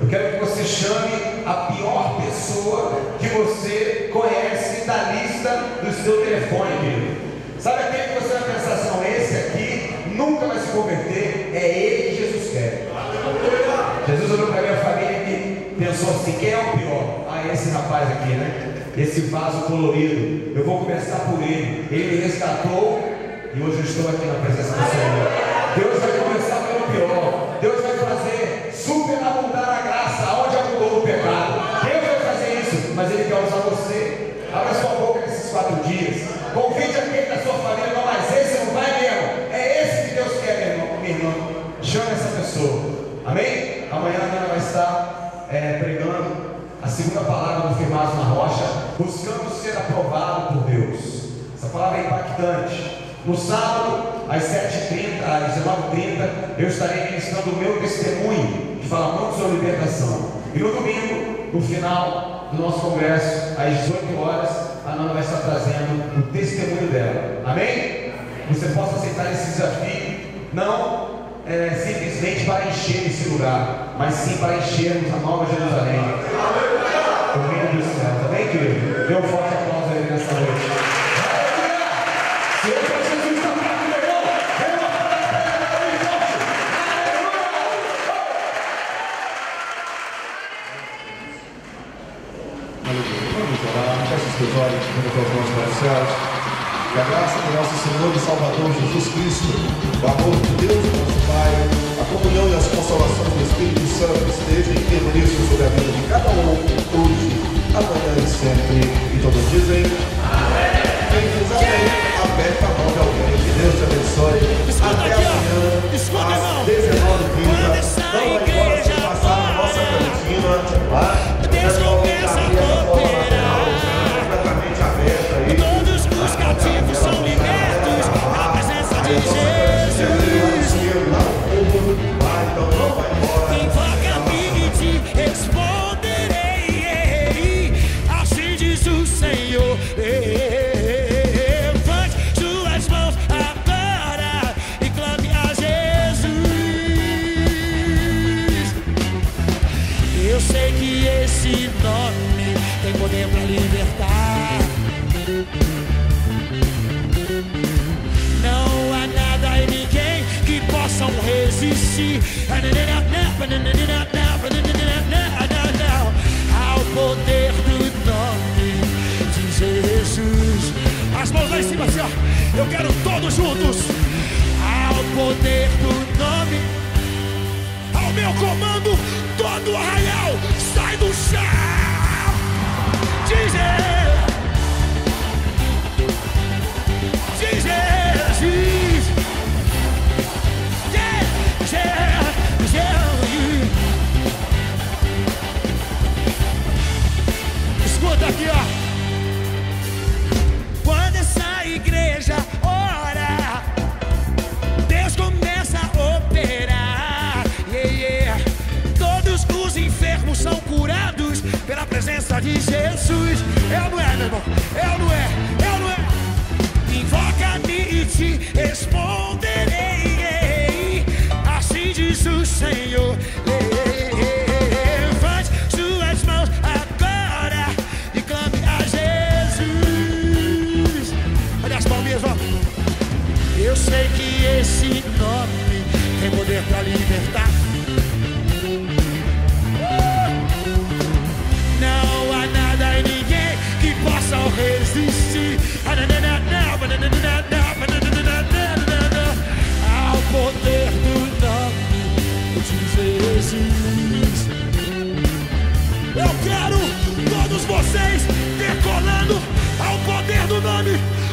Eu quero que você chame a pior pessoa que você conhece da lista do seu telefone, querido. Sabe aquele que você vai pensar assim: não, esse aqui nunca vai se converter, é ele que Jesus quer. Jesus olhou para a minha família e pensou assim: quem é o pior? Ah, esse rapaz aqui, né? esse vaso colorido. Eu vou começar por ele. Ele me resgatou e hoje eu estou aqui na presença do Senhor. Deus vai começar pelo pior. Deus vai fazer superabundar a graça onde abundou o pecado. Deus vai fazer isso, mas Ele quer usar você. Abra sua boca nesses 4 dias. Convide aquele da sua família. Não, mas esse não vai mesmo. É esse que Deus quer, meu irmão, minha irmã. Chame essa pessoa. Amém? Amanhã a Ana vai estar pregando a segunda palavra do Firmados na Rocha, buscando ser aprovado por Deus. Essa palavra é impactante. No sábado, às 7h30, às 19h30, eu estarei ministrando o meu testemunho, que fala muito sobre libertação. E no domingo, no final do nosso congresso, às 18 horas, a Nana vai estar trazendo o testemunho dela. Amém? Você possa aceitar esse desafio, não simplesmente para encher esse lugar, mas sim para enchermos a Nova Jerusalém, o reino dos céus. Amém, querido? Dê um forte aplauso a Ele nessa noite. Aleluia! Jesus está perto, meu irmão. Vamos orar. Feche os teus olhos, levanta as tuas mãos para os céus. Que a graça do nosso Senhor e Salvador Jesus Cristo, o amor de Deus, nosso Pai, a comunhão e as consolações do Espírito Santo estejam e permaneçam sobre a vida de cada um, hoje, amanhã e sempre. E todos dizem amém. Quem diz amém, aperta a mão de alguém. Que Deus te abençoe. Até amanhã, às 19h30. Não vai embora sem passar na nossa cantina. Deus começa a operar. Completamente aberta aí. Todos os cativos são libertos na presença de Jesus. Invoca-me e te responderei. Assim diz o Senhor. Levante suas mãos agora e clame a Jesus. Eu sei que esse nome tem poder para libertar. Não há nada e ninguém que possam resistir ao poder do nome de Jesus. As mãos lá em cima assim, ó. Eu quero todos juntos. Ao poder do nome, ao meu comando, todo o arraial sai do chão. Jesus. Escuta aqui, ó. Quando essa igreja ora, Deus começa a operar. Todos os enfermos são curados pela presença de Jesus. É ou não é, meu irmão? É ou não é? É ou não é? Invoca-me e te responderei. Assim diz o Senhor. Levante suas mãos agora e clame a Jesus. Olha as palminhas, ó. Eu sei que esse nome tem poder para libertar. Não há nada e ninguém que possa resistir ao poder do nome de Jesus. Eu quero todos vocês decolando